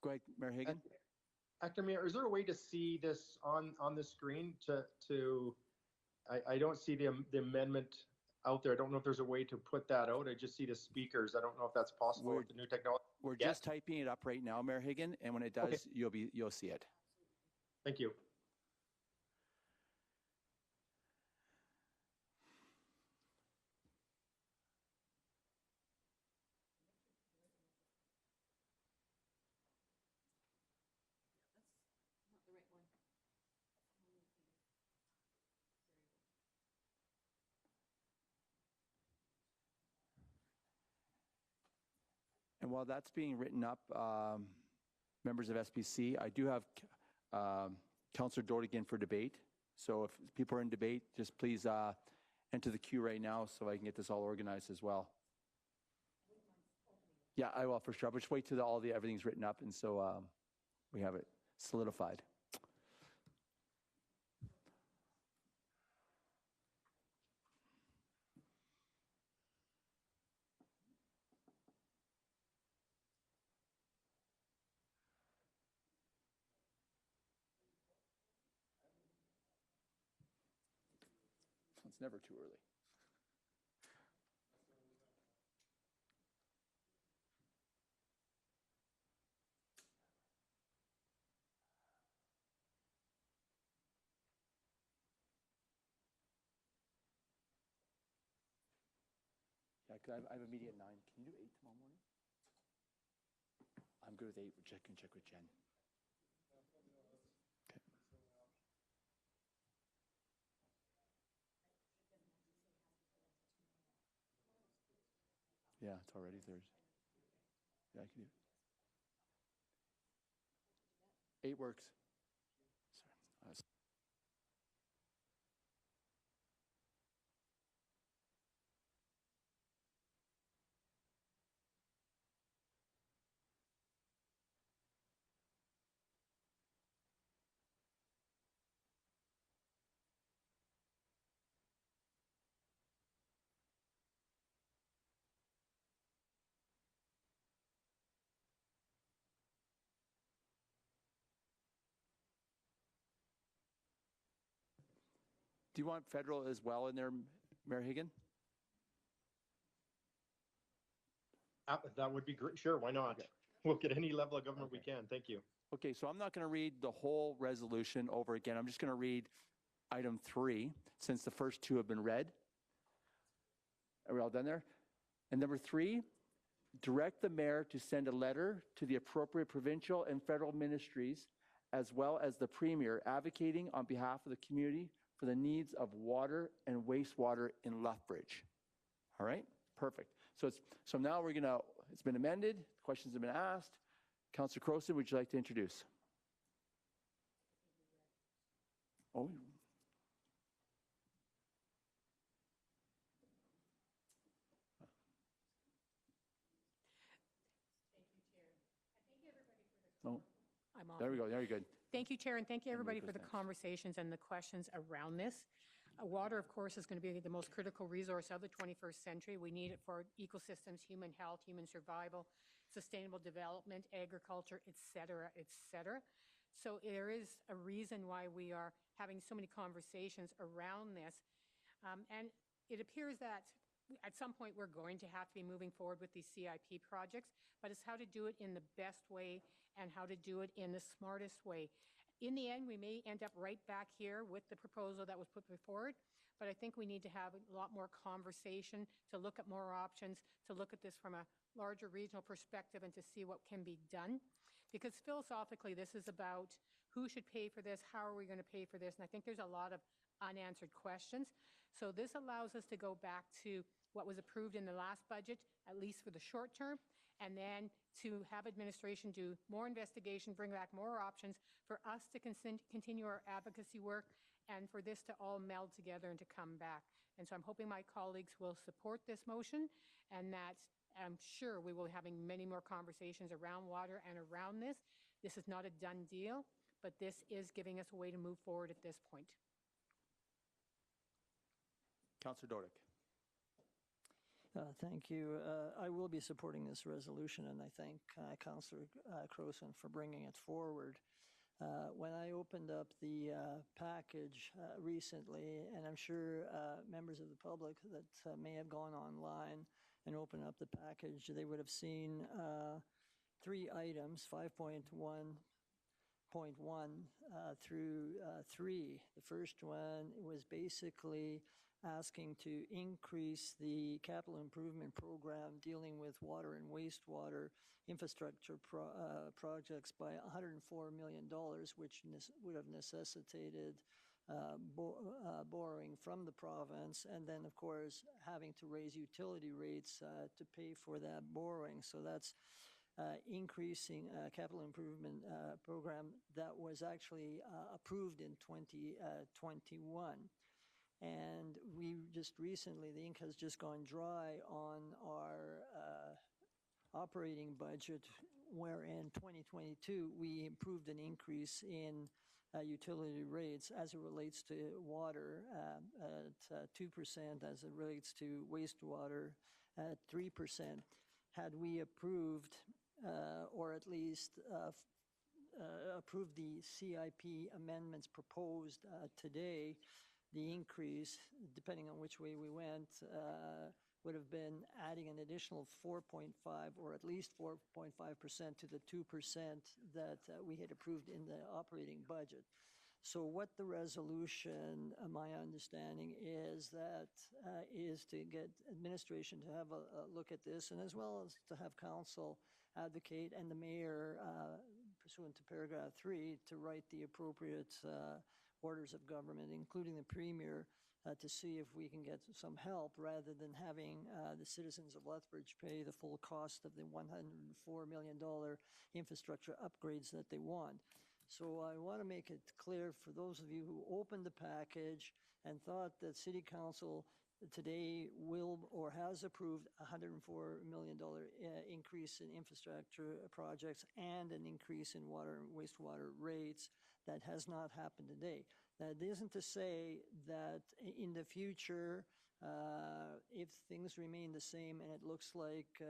Go ahead, Mayor Hagan. Actor Mayor, is there a way to see this on the screen I don't see the amendment out there. I don't know if there's a way to put that out. I just see the speakers. I don't know if that's possible with the new technology. We're just typing it up right now, Mayor Hagan, and when it does, Okay. you'll see it. Thank you. And while that's being written up, members of SPC, I do have Councillor Dortigan for debate. So if people are in debate, just please enter the queue right now so I can get this all organized as well. Yeah, I will for sure. But just wait till everything's written up, and so we have it solidified. It's never too early. Yeah, because I have a meeting at 9. Can you do 8 tomorrow morning? I'm good with 8. Check with Jen. Okay. Yeah, it's already Thursday. Yeah, I can do it. 8 works. Sorry. Do you want federal as well in there, Mayor Hagan? That would be great. Sure, why not? Okay. We'll get any level of government we can. Thank you. Okay, so I'm not going to read the whole resolution over again. I'm just going to read item 3, since the first 2 have been read. Are we all done there? And number 3, direct the mayor to send a letter to the appropriate provincial and federal ministries, as well as the premier, advocating on behalf of the community for the needs of water and wastewater in Lethbridge. All right, perfect. So now it's been amended, questions have been asked. Councillor Croson, would you like to introduce? Oh. Oh. I'm off. There we go, very good. Thank you, Chair, and thank you, everybody, for the present. conversations and the questions around this. Water, of course, is going to be the most critical resource of the 21st century. We need it for ecosystems, human health, human survival, sustainable development, agriculture, et cetera, et cetera. So there is a reason why we are having so many conversations around this. And it appears that at some point we're going to have to be moving forward with these CIP projects, but it's how to do it in the best way and how to do it in the smartest way. In the end, we may end up right back here with the proposal that was put forward, but I think we need to have a lot more conversation, to look at more options, to look at this from a larger regional perspective and to see what can be done. Because philosophically, this is about who should pay for this, how are we going to pay for this, and I think there's a lot of unanswered questions. So this allows us to go back to what was approved in the last budget, at least for the short term, and then to have administration do more investigation, bring back more options for us to continue our advocacy work and for this to all meld together and to come back. And so I'm hoping my colleagues will support this motion and that I'm sure we will be having many more conversations around water and around this. This is not a done deal, but this is giving us a way to move forward at this point. Councillor Dodick. Thank you. I will be supporting this resolution, and I thank Councillor Crowson for bringing it forward. When I opened up the package recently, and I'm sure members of the public that may have gone online and opened up the package, they would have seen 3 items, 5.1.1 through 3. The first one was basically asking to increase the capital improvement program dealing with water and wastewater infrastructure projects by $104 million, which would have necessitated borrowing from the province, and then, of course, having to raise utility rates to pay for that borrowing. So that's increasing capital improvement program that was actually approved in 2021. And we just recently, the ink has just gone dry on our operating budget, where in 2022 we improved an increase in utility rates as it relates to water at 2%, as it relates to wastewater at 3%. Had we approved or at least approved the CIP amendments proposed today, the increase, depending on which way we went, would have been adding an additional 4.5 or at least 4.5% to the 2% that we had approved in the operating budget. So what the resolution, my understanding, is that is to get administration to have a look at this, and as well as to have council advocate and the mayor, pursuant to paragraph 3, to write the appropriate orders of government, including the premier, to see if we can get some help rather than having the citizens of Lethbridge pay the full cost of the $104 million infrastructure upgrades that they want. So I want to make it clear for those of you who opened the package and thought that City Council today will or has approved a $104 million increase in infrastructure projects and an increase in water and wastewater rates. That has not happened today. That isn't to say that in the future, if things remain the same and it looks like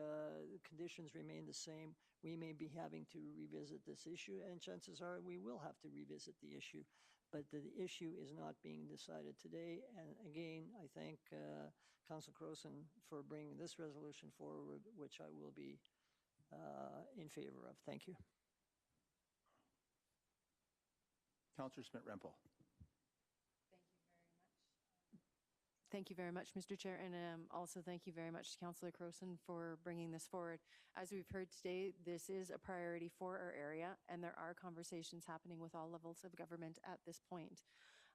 conditions remain the same, we may be having to revisit this issue, and chances are we will have to revisit the issue. But the issue is not being decided today. And again, I thank Councillor Crowson for bringing this resolution forward, which I will be in favor of. Thank you. Councillor Smith-Rempel. Thank you very much, Mr. Chair, and also thank you very much to Councillor Crowson for bringing this forward. As we've heard today, this is a priority for our area, and there are conversations happening with all levels of government at this point.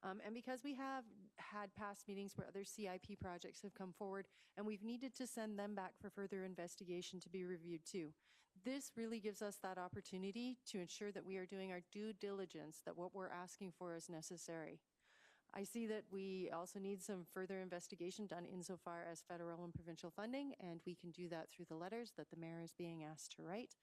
And because we have had past meetings where other CIP projects have come forward, and we've needed to send them back for further investigation to be reviewed too, this really gives us that opportunity to ensure that we are doing our due diligence, that what we're asking for is necessary. I see that we also need some further investigation done insofar as federal and provincial funding, and we can do that through the letters that the mayor is being asked to write.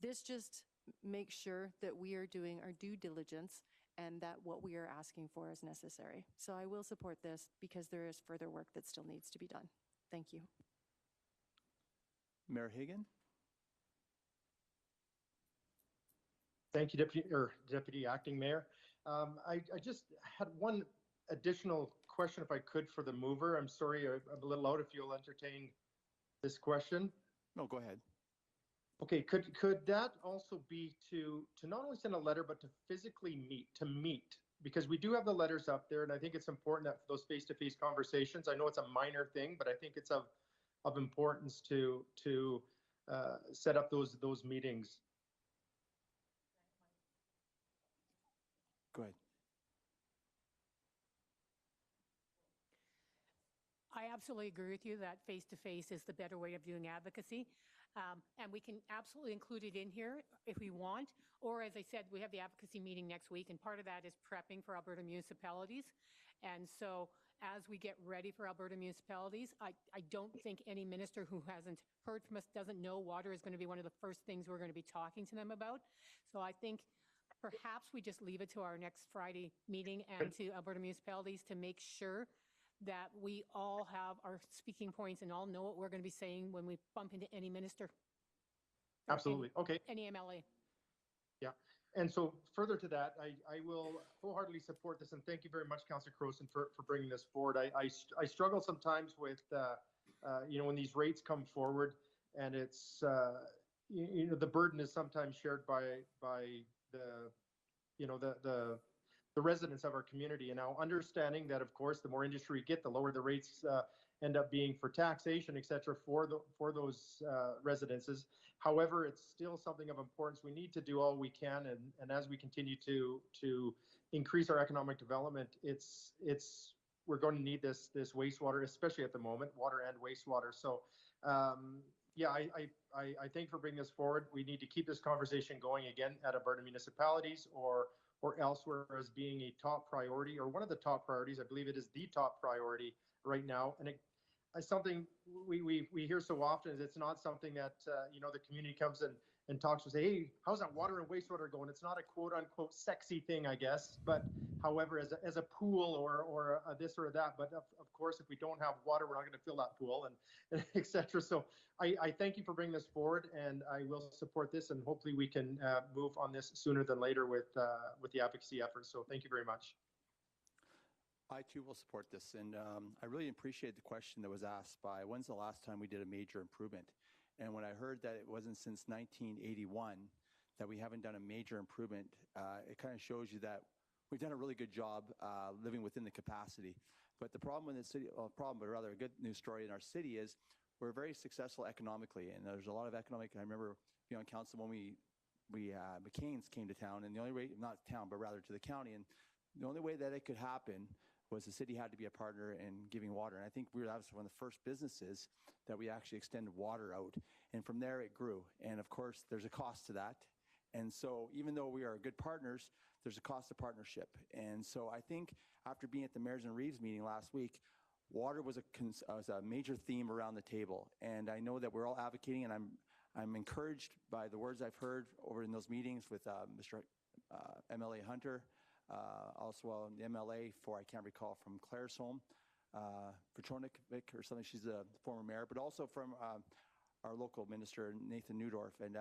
This just makes sure that we are doing our due diligence and that what we are asking for is necessary. So I will support this because there is further work that still needs to be done. Thank you. Mayor Hagan. Thank you, Deputy Acting Mayor. I just had one additional question, if I could, for the mover. I'm sorry, I'm a little out if you'll entertain this question. No, go ahead. Okay, could that also be to not only send a letter, but to physically meet? Because we do have the letters up there, and I think it's important that those face-to-face conversations, I know it's a minor thing, but I think it's of importance to set up those meetings. Go ahead. I absolutely agree with you that face-to-face is the better way of doing advocacy. And we can absolutely include it in here if we want. Or as I said, we have the advocacy meeting next week, and part of that is prepping for Alberta municipalities. And so as we get ready for Alberta municipalities, I don't think any minister who hasn't heard from us doesn't know water is going to be one of the first things we're going to be talking to them about. So I think perhaps we just leave it to our next Friday meeting and to Alberta municipalities to make sure that we all have our speaking points and all know what we're going to be saying when we bump into any minister. Absolutely. Okay. Any MLA. Yeah. And so further to that, I will wholeheartedly support this, and thank you very much, Councillor Crowson, for bringing this forward. I struggle sometimes with, when these rates come forward, and it's, the burden is sometimes shared by the residents of our community. And now understanding that, of course, the more industry we get, the lower the rates end up being for taxation, et cetera, for those residences. However, it's still something of importance. We need to do all we can, and as we continue to increase our economic development, we're going to need this wastewater, especially at the moment, water and wastewater. So, I thank you for bringing this forward. We need to keep this conversation going again at Alberta municipalities or elsewhere as being a top priority, or one of the top priorities. I believe it is the top priority right now. And it's something we hear so often. Is it's not something that, the community comes and talks and say, hey, how's that water and wastewater going? It's not a quote unquote sexy thing, I guess. But however, as a pool or a this or that, but of course, if we don't have water, we're not going to fill that pool and et cetera. So I thank you for bringing this forward, and I will support this, and hopefully we can move on this sooner than later with the advocacy efforts. So thank you very much. I too will support this, and I really appreciate the question that was asked by, when's the last time we did a major improvement? And when I heard that it wasn't since 1981 that we haven't done a major improvement, it kind of shows you that we've done a really good job living within the capacity. But the problem in the city, but rather a good news story in our city is we're very successful economically, and there's a lot of economic. I remember being on council when McCain's came to town, and the only way, not town, but rather to the county, and the only way that it could happen was the city had to be a partner in giving water. And I think that was one of the first businesses that we actually extended water out. And from there it grew. And of course, there's a cost to that. And so even though we are good partners, there's a cost of partnership. And so I think after being at the Mayors and Reeves meeting last week, water was a major theme around the table. And I know that we're all advocating, and I'm encouraged by the words I've heard over in those meetings with Mr. MLA Hunter, also the MLA for, I can't recall, from Claresholm, Petronic or something. She's the former mayor, but also from our local minister, Nathan Newdorf. And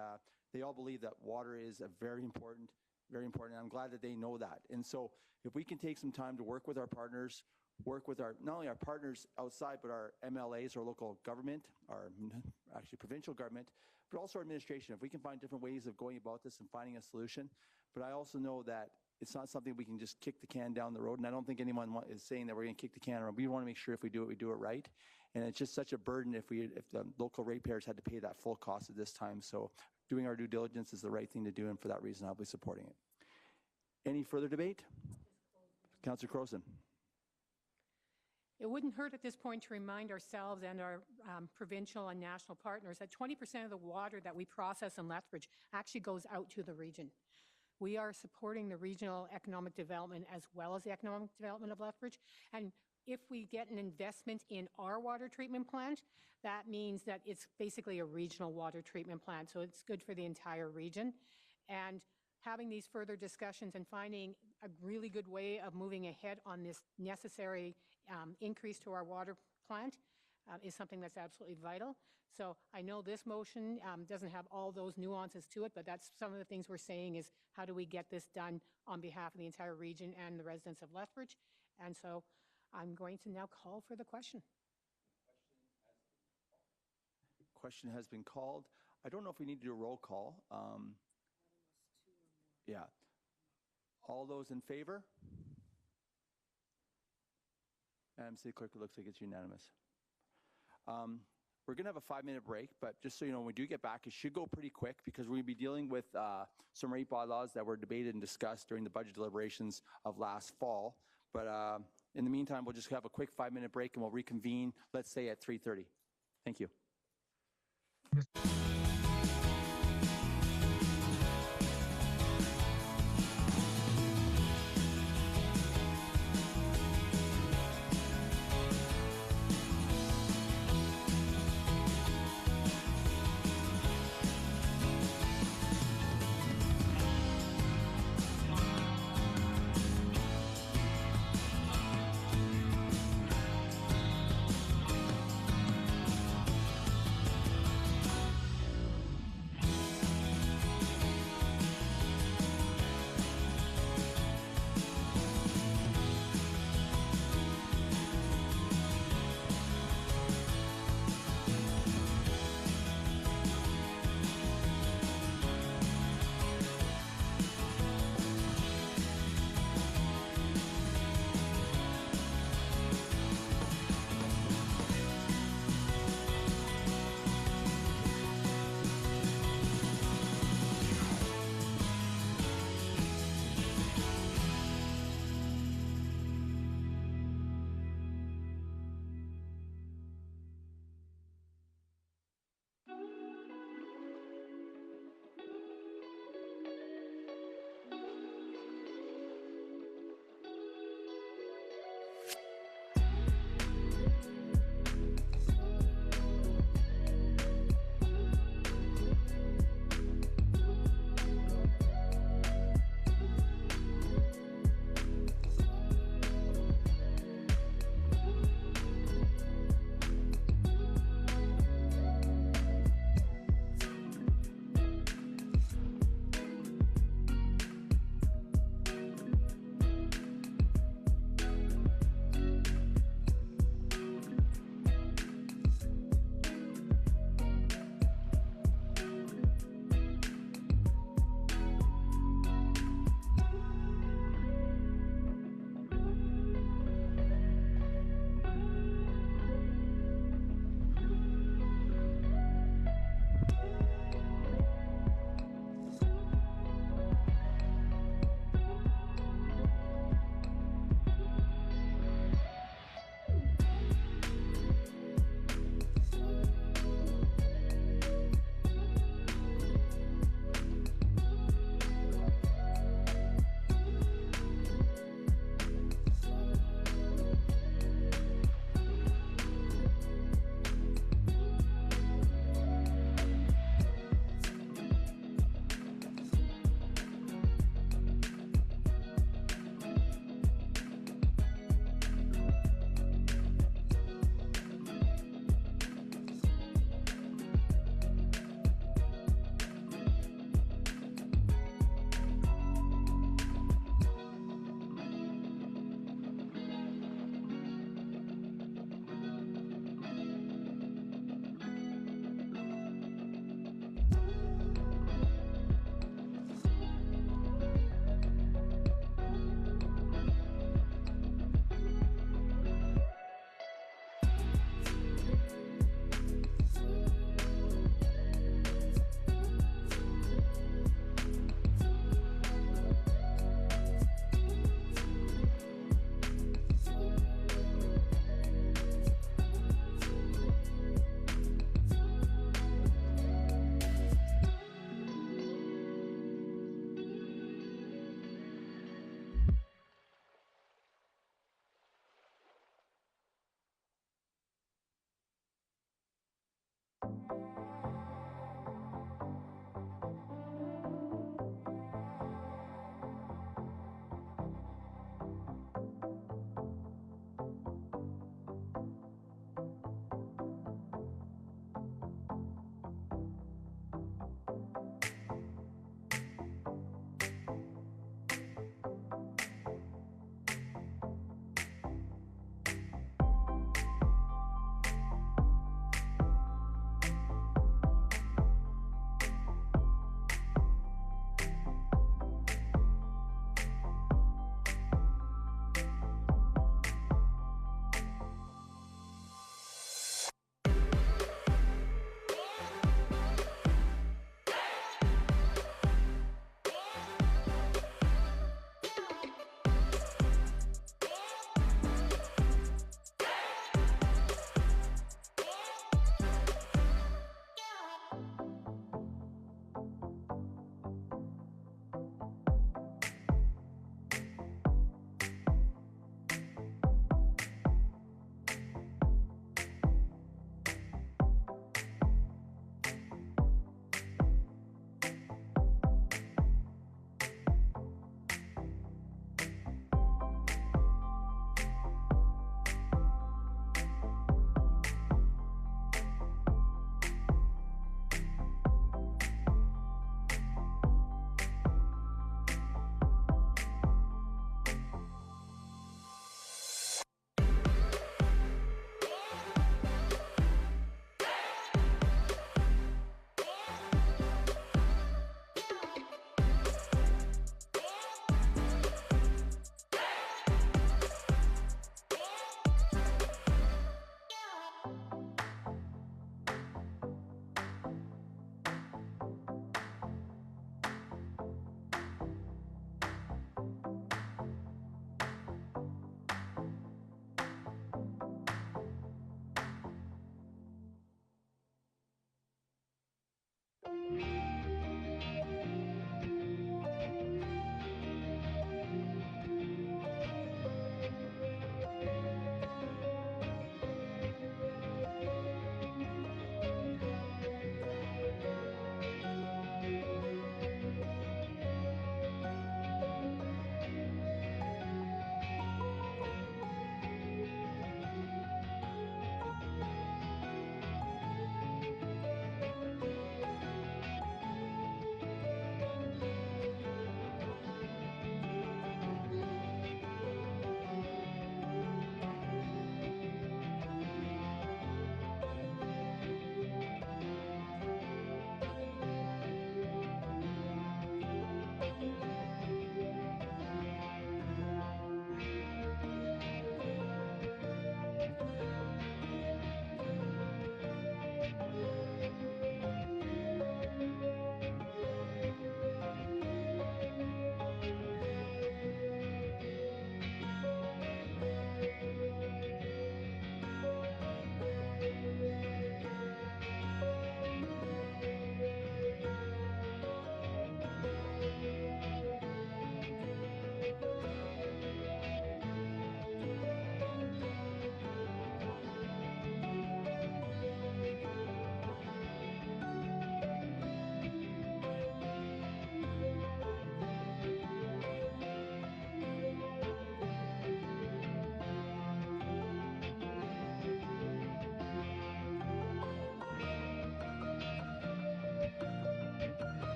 they all believe that water is very important. And I'm glad that they know that. And so if we can take some time to work with our partners, work with not only our partners outside, but our MLAs, our local government, our actually provincial government, but also our administration. If we can find different ways of going about this and finding a solution. But I also know that it's not something we can just kick the can down the road. And I don't think anyone is saying that we're going to kick the can around. We want to make sure if we do it right. And it's just such a burden if the local ratepayers had to pay that full cost at this time. So doing our due diligence is the right thing to do. And for that reason, I'll be supporting it. Any further debate? Councillor Crowson. It wouldn't hurt at this point to remind ourselves and our provincial and national partners that 20% of the water that we process in Lethbridge actually goes out to the region. We are supporting the regional economic development as well as the economic development of Lethbridge. And if we get an investment in our water treatment plant, that means that it's basically a regional water treatment plant. So it's good for the entire region. And having these further discussions and finding a really good way of moving ahead on this necessary increase to our water plant is something that's absolutely vital. So I know this motion doesn't have all those nuances to it, but that's some of the things we're saying is how do we get this done on behalf of the entire region and the residents of Lethbridge? And so I'm going to now call for the question. Question has been called. I don't know if we need to do a roll call. Yeah. All those in favor? Madam City Clerk, it looks like it's unanimous. We're going to have a 5-minute break, but just so you know, when we do get back, it should go pretty quick because we're going to be dealing with some rate bylaws that were debated and discussed during the budget deliberations of last fall. But in the meantime, we'll just have a quick 5-minute break and we'll reconvene, let's say at 3:30. Thank you.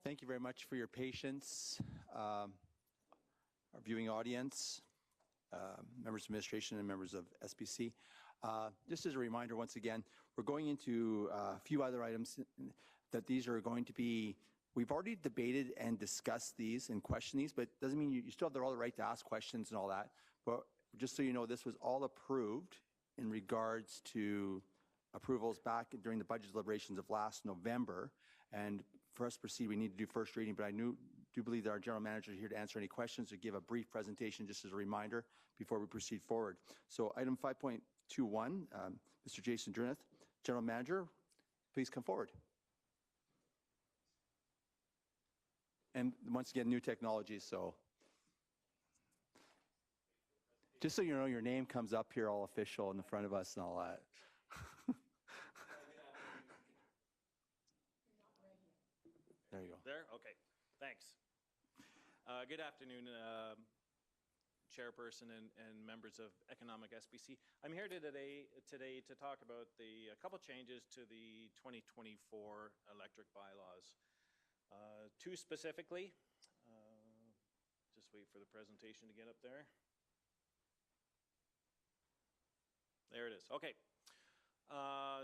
Thank you very much for your patience, our viewing audience, members of administration, and members of SPC. Just as a reminder, once again, we're going into a few other items that these are going to be, we've already debated and discussed these and questioned these, but doesn't mean you still have all the right to ask questions and all that. But just so you know, this was all approved in regards to approvals back during the budget deliberations of last November. And for us to proceed, we need to do first reading, but I do believe that our general manager is here to answer any questions or give a brief presentation just as a reminder before we proceed forward. So item 5.21, Mr. Jason Drineth, general manager, please come forward. And once again, new technology, so just so you know, your name comes up here all official in the front of us and all that. There you go. There? Okay, thanks. Good afternoon, Chairperson and members of Economic SBC. I'm here today to talk about a couple changes to the 2024 electric bylaws. Two specifically, just wait for the presentation to get up there. There it is. Okay.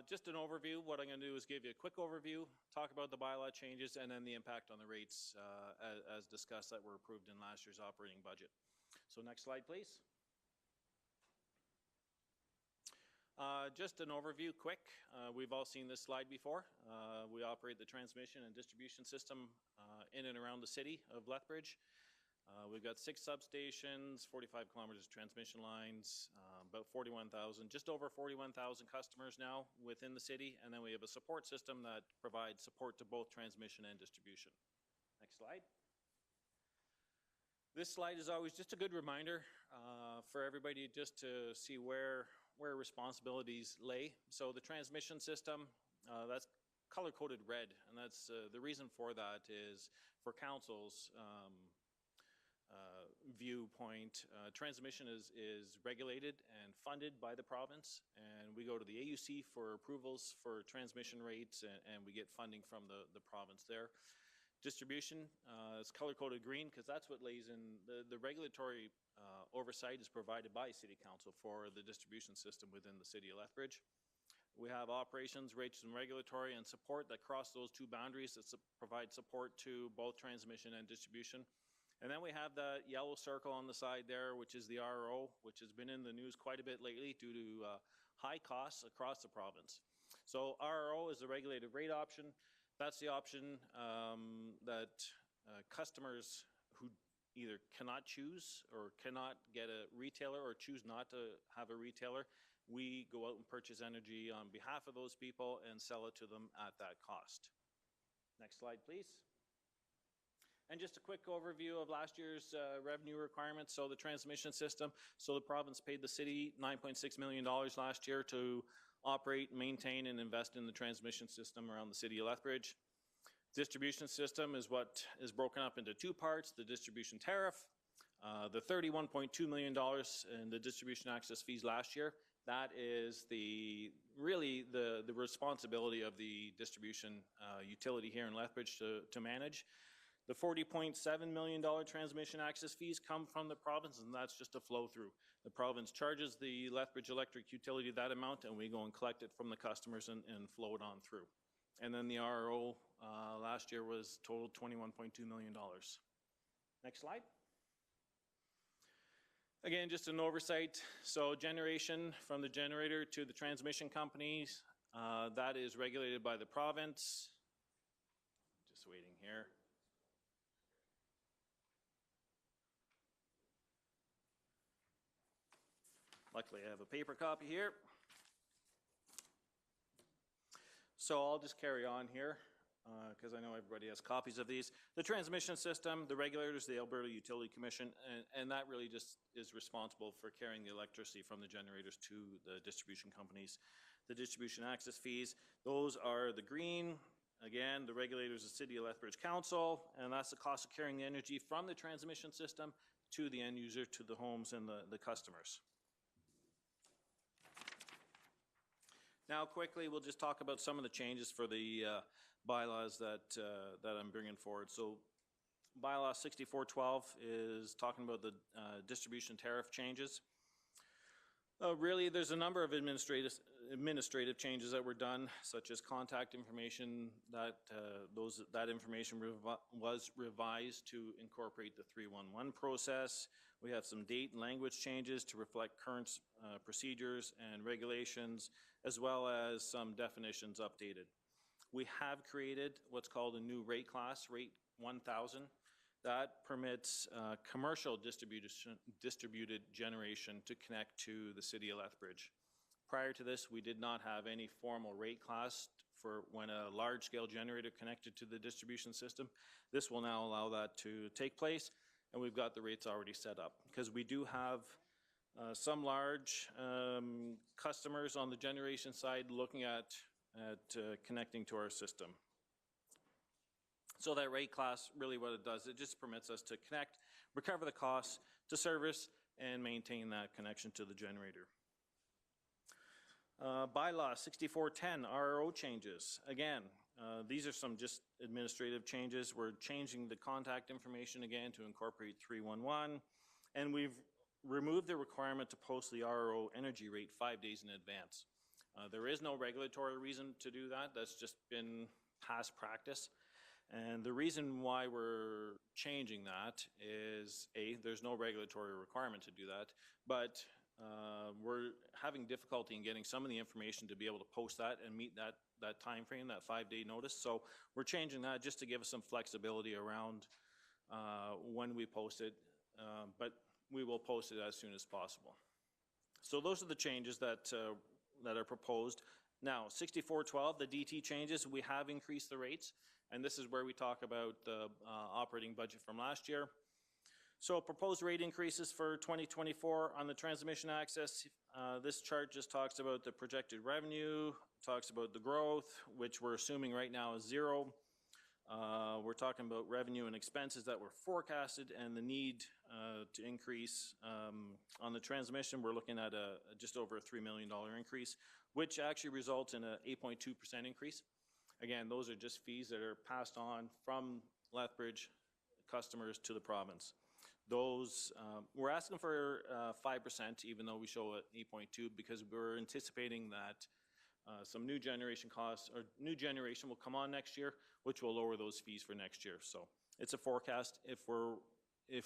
Just an overview. What I'm going to do is give you a quick overview, talk about the bylaw changes, and then the impact on the rates as discussed that were approved in last year's operating budget. So next slide, please. Just an overview, quick. We've all seen this slide before. We operate the transmission and distribution system in and around the city of Lethbridge. We've got 6 substations, 45 kilometers of transmission lines, about 41,000, just over 41,000 customers now within the city. And then we have a support system that provides support to both transmission and distribution. Next slide. This slide is always just a good reminder for everybody just to see where responsibilities lay. So the transmission system, that's color-coded red, and that's the reason for that is for council's viewpoint. Transmission is regulated and funded by the province, and we go to the AUC for approvals for transmission rates, and we get funding from the province there. Distribution is color-coded green because that's what lays in the regulatory oversight is provided by City Council for the distribution system within the City of Lethbridge. We have operations, rates, and regulatory and support that cross those two boundaries that provide support to both transmission and distribution. And then we have the yellow circle on the side there, which is the RRO, which has been in the news quite a bit lately due to high costs across the province. So RRO is the regulated rate option. That's the option that customers who either cannot choose or cannot get a retailer or choose not to have a retailer, we go out and purchase energy on behalf of those people and sell it to them at that cost. Next slide, please. And just a quick overview of last year's revenue requirements. So the transmission system, so the province paid the city $9.6 million last year to operate, maintain, and invest in the transmission system around the City of Lethbridge. Distribution system is what is broken up into 2 parts, the distribution tariff, the $31.2 million in the distribution access fees last year. That is really the responsibility of the distribution utility here in Lethbridge to manage. The $40.7 million transmission access fees come from the province, and that's just a flow through. The province charges the Lethbridge Electric Utility that amount, and we go and collect it from the customers and flow it on through. And then the RRO last year was total $21.2 million. Next slide. Again, just an oversight. So generation from the generator to the transmission companies, that is regulated by the province. Just waiting here. Luckily, I have a paper copy here. So I'll just carry on here because I know everybody has copies of these. The transmission system, the regulators, the Alberta Utility Commission, and that really just is responsible for carrying the electricity from the generators to the distribution companies. The distribution access fees, those are the green. Again, the regulators, the City of Lethbridge Council, and that's the cost of carrying the energy from the transmission system to the end user, to the homes and the customers. Now, quickly, we'll just talk about some of the changes for the bylaws that I'm bringing forward. So, bylaw 6412 is talking about the distribution tariff changes. Really, there's a number of administrative changes that were done, such as contact information. That information was revised to incorporate the 311 process. We have some date and language changes to reflect current procedures and regulations, as well as some definitions updated. We have created what's called a new rate class, Rate 1000. That permits commercial distributed generation to connect to the City of Lethbridge. Prior to this, we did not have any formal rate class for when a large-scale generator connected to the distribution system. This will now allow that to take place, and we've got the rates already set up. Because we do have some large customers on the generation side looking at connecting to our system. So that rate class, really what it does, it just permits us to connect, recover the costs to service, and maintain that connection to the generator. Bylaw 6410, RRO changes. Again, these are some just administrative changes. We're changing the contact information again to incorporate 311, and we've removed the requirement to post the RRO energy rate 5 days in advance. There is no regulatory reason to do that. That's just been past practice. And the reason why we're changing that is, A, there's no regulatory requirement to do that, but we're having difficulty in getting some of the information to be able to post that and meet that time frame, that 5-day notice. So we're changing that just to give us some flexibility around when we post it, but we will post it as soon as possible. So those are the changes that are proposed. Now, 6412, the DT changes, we have increased the rates, and this is where we talk about the operating budget from last year. So proposed rate increases for 2024 on the transmission access. This chart just talks about the projected revenue, talks about the growth, which we're assuming right now is 0. We're talking about revenue and expenses that were forecasted and the need to increase. On the transmission, we're looking at just over a $3 million increase, which actually results in an 8.2% increase. Again, those are just fees that are passed on from Lethbridge customers to the province. Those, we're asking for 5%, even though we show at 8.2, because we're anticipating that some new generation costs or new generation will come on next year, which will lower those fees for next year. So it's a forecast. If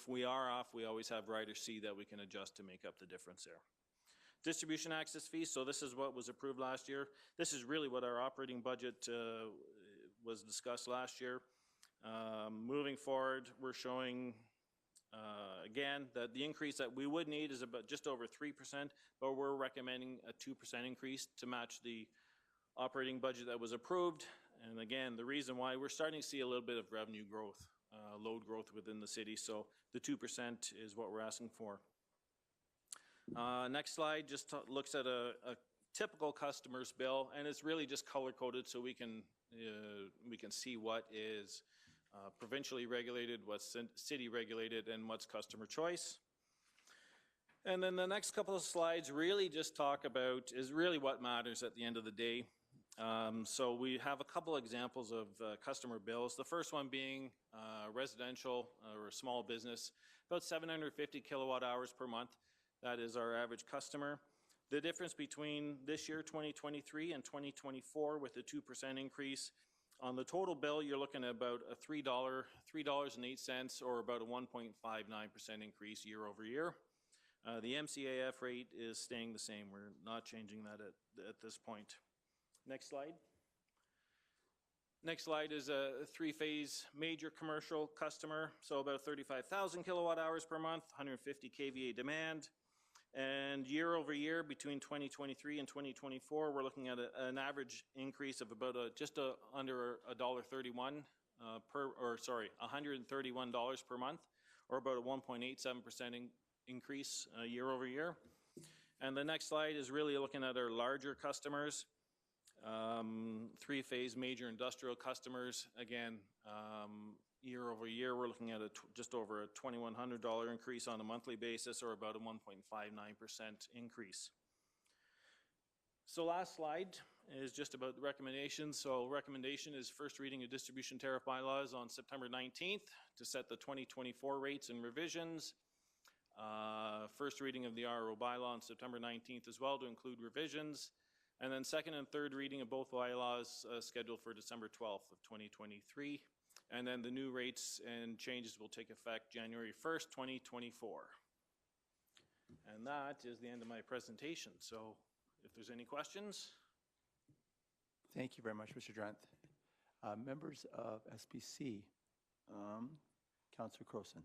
we are off, we always have Rider C that we can adjust to make up the difference there. Distribution access fees, so this is what was approved last year. This is really what our operating budget was discussed last year. Moving forward, we're showing again that the increase that we would need is about just over 3%, but we're recommending a 2% increase to match the operating budget that was approved. And again, the reason why we're starting to see a little bit of revenue growth, load growth within the city, so the 2% is what we're asking for. Next slide just looks at a typical customer's bill, and it's really just color-coded so we can see what is provincially regulated, what's city regulated, and what's customer choice. And then the next couple of slides really just talk about is really what matters at the end of the day. So we have a couple examples of customer bills. The first one being residential or a small business, about 750 kilowatt hours per month. That is our average customer. The difference between this year, 2023, and 2024 with the 2% increase, on the total bill, you're looking at about a $3.08 or about a 1.59% increase year over year. The MCAF rate is staying the same. We're not changing that at this point. Next slide. Next slide is a three-phase major commercial customer, so about 35,000 kilowatt hours per month, 150 kVA demand. And year over year, between 2023 and 2024, we're looking at an average increase of about just under $1.31 $131 per month, or about a 1.87% increase year over year. And the next slide is really looking at our larger customers, three-phase major industrial customers. Again, year over year, we're looking at just over a $2,100 increase on a monthly basis, or about a 1.59% increase. So last slide is just about the recommendations. So recommendation is first reading of distribution tariff bylaws on September 19th to set the 2024 rates and revisions. First reading of the RRO bylaw on September 19th as well to include revisions. And then second and third reading of both bylaws scheduled for December 12th of 2023. And then the new rates and changes will take effect January 1st, 2024. And that is the end of my presentation. So if there's any questions. Thank you very much, Mr. Dranth. Members of SPC, Councillor Crowson.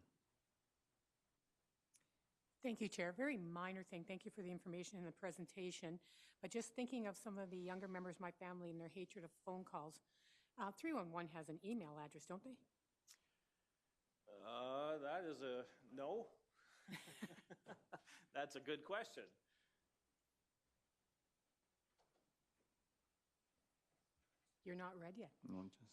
Thank you, Chair. Very minor thing. Thank you for the information in the presentation. But just thinking of some of the younger members of my family and their hatred of phone calls, 311 has an email address, don't they? That is a no. That's a good question. You're not read yet. No, just-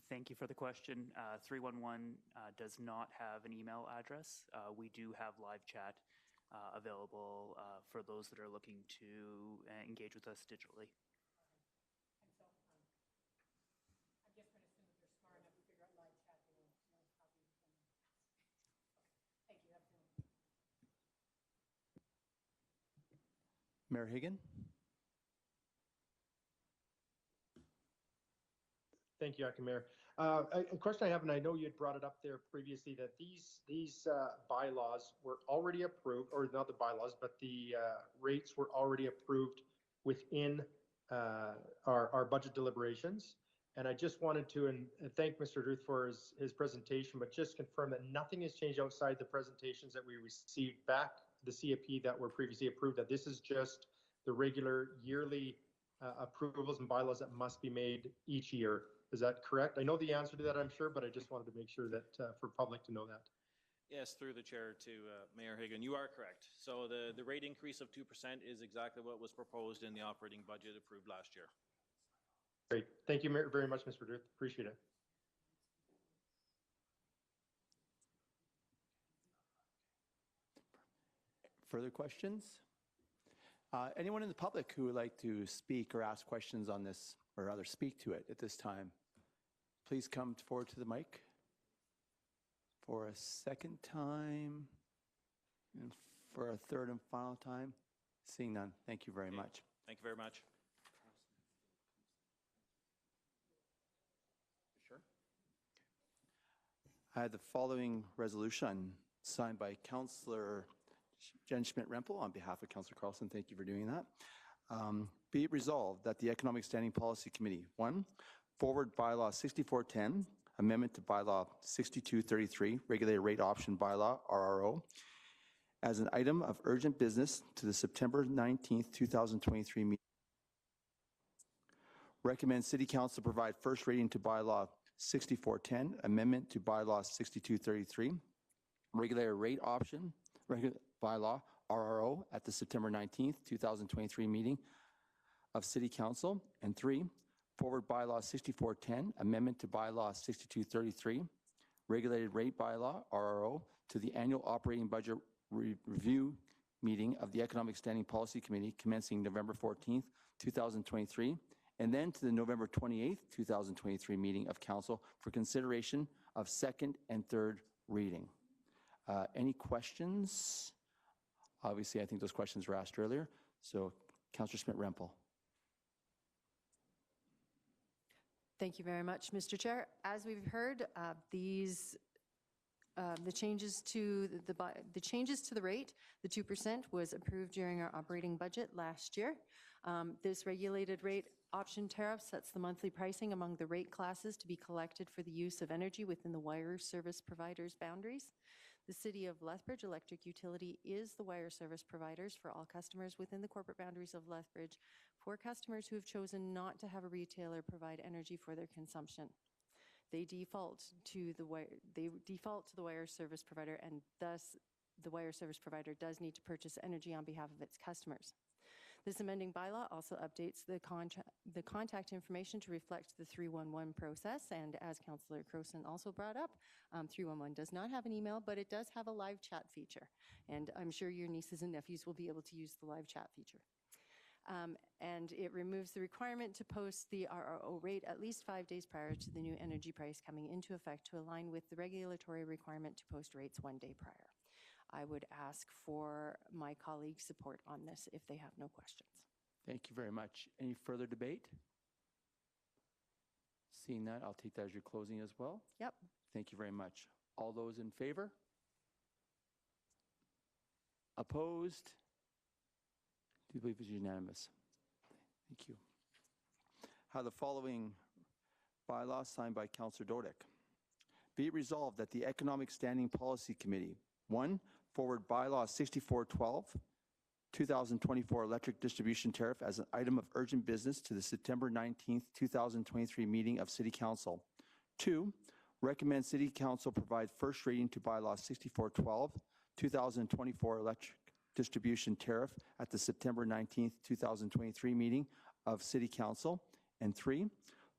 Thank you for the question. 311 does not have an email address. We do have live chat available for those that are looking to engage with us digitally. And so, I'm just going to assume that they're smart enough to figure out live chat, they will know how to. Thank you. Absolutely. Mayor Hagan? Thank you, Acting Mayor. A question I have, and I know you had brought it up there previously, that these bylaws were already approved, or not the bylaws, but the rates were already approved within our budget deliberations. And I just wanted to and thank Mr. Druth for his presentation, but just confirm that nothing has changed outside the presentations that we received back, the CIP that were previously approved, that this is just the regular yearly approvals and bylaws that must be made each year. Is that correct? I know the answer to that, I'm sure, but I just wanted to make sure that for public to know that. Yes, through the chair to Mayor Hagan, you are correct. So the rate increase of 2% is exactly what was proposed in the operating budget approved last year. Great. Thank you very much, Mr. Druth. Appreciate it. Further questions? Anyone in the public who would like to speak or ask questions on this, or rather speak to it at this time, please come forward to the mic for a second time and for a third and final time. Seeing none, thank you very much. Thank you very much. Sure. I have the following resolution signed by Councillor Jen Schmidt-Rempel on behalf of Councillor Carlson. Thank you for doing that. Be it resolved that the Economic Standing Policy Committee, 1, forward bylaw 6410, amendment to bylaw 6233, regulated rate option bylaw, RRO, as an item of urgent business to the September 19th, 2023 meeting. Recommend City Council provide first reading to bylaw 6410, amendment to bylaw 6233, regulated rate option, bylaw, RRO, at the September 19th, 2023 meeting of City Council. And 3, forward bylaw 6410, amendment to bylaw 6233, regulated rate bylaw, RRO, to the annual operating budget review meeting of the Economic Standing Policy Committee commencing November 14th, 2023, and then to the November 28th, 2023 meeting of Council for consideration of second and third reading. Any questions? Obviously, I think those questions were asked earlier. So, Councillor Schmidt-Rempel. Thank you very much, Mr. Chair. As we've heard, the changes to the rate, the 2%, was approved during our operating budget last year. This regulated rate option tariff sets the monthly pricing among the rate classes to be collected for the use of energy within the wire service provider's boundaries. The City of Lethbridge Electric Utility is the wire service providers for all customers within the corporate boundaries of Lethbridge for customers who have chosen not to have a retailer provide energy for their consumption. They default to the wire service provider, and thus the wire service provider does need to purchase energy on behalf of its customers. This amending bylaw also updates the contact information to reflect the 311 process, and as Councillor Crowson also brought up, 311 does not have an email, but it does have a live chat feature, and I'm sure your nieces and nephews will be able to use the live chat feature. And it removes the requirement to post the RRO rate at least 5 days prior to the new energy price coming into effect to align with the regulatory requirement to post rates 1 day prior. I would ask for my colleagues' support on this if they have no questions. Thank you very much. Any further debate? Seeing that, I'll take that as your closing as well. Yep. Thank you very much. All those in favor? Opposed? Do you believe it's unanimous? Thank you. Have the following bylaw signed by Councillor Dodick. Be it resolved that the Economic Standing Policy Committee, 1, forward bylaw 6412, 2024 electric distribution tariff as an item of urgent business to the September 19th, 2023 meeting of City Council. 2, recommend City Council provide first reading to bylaw 6412, 2024 electric distribution tariff at the September 19th, 2023 meeting of City Council. And 3,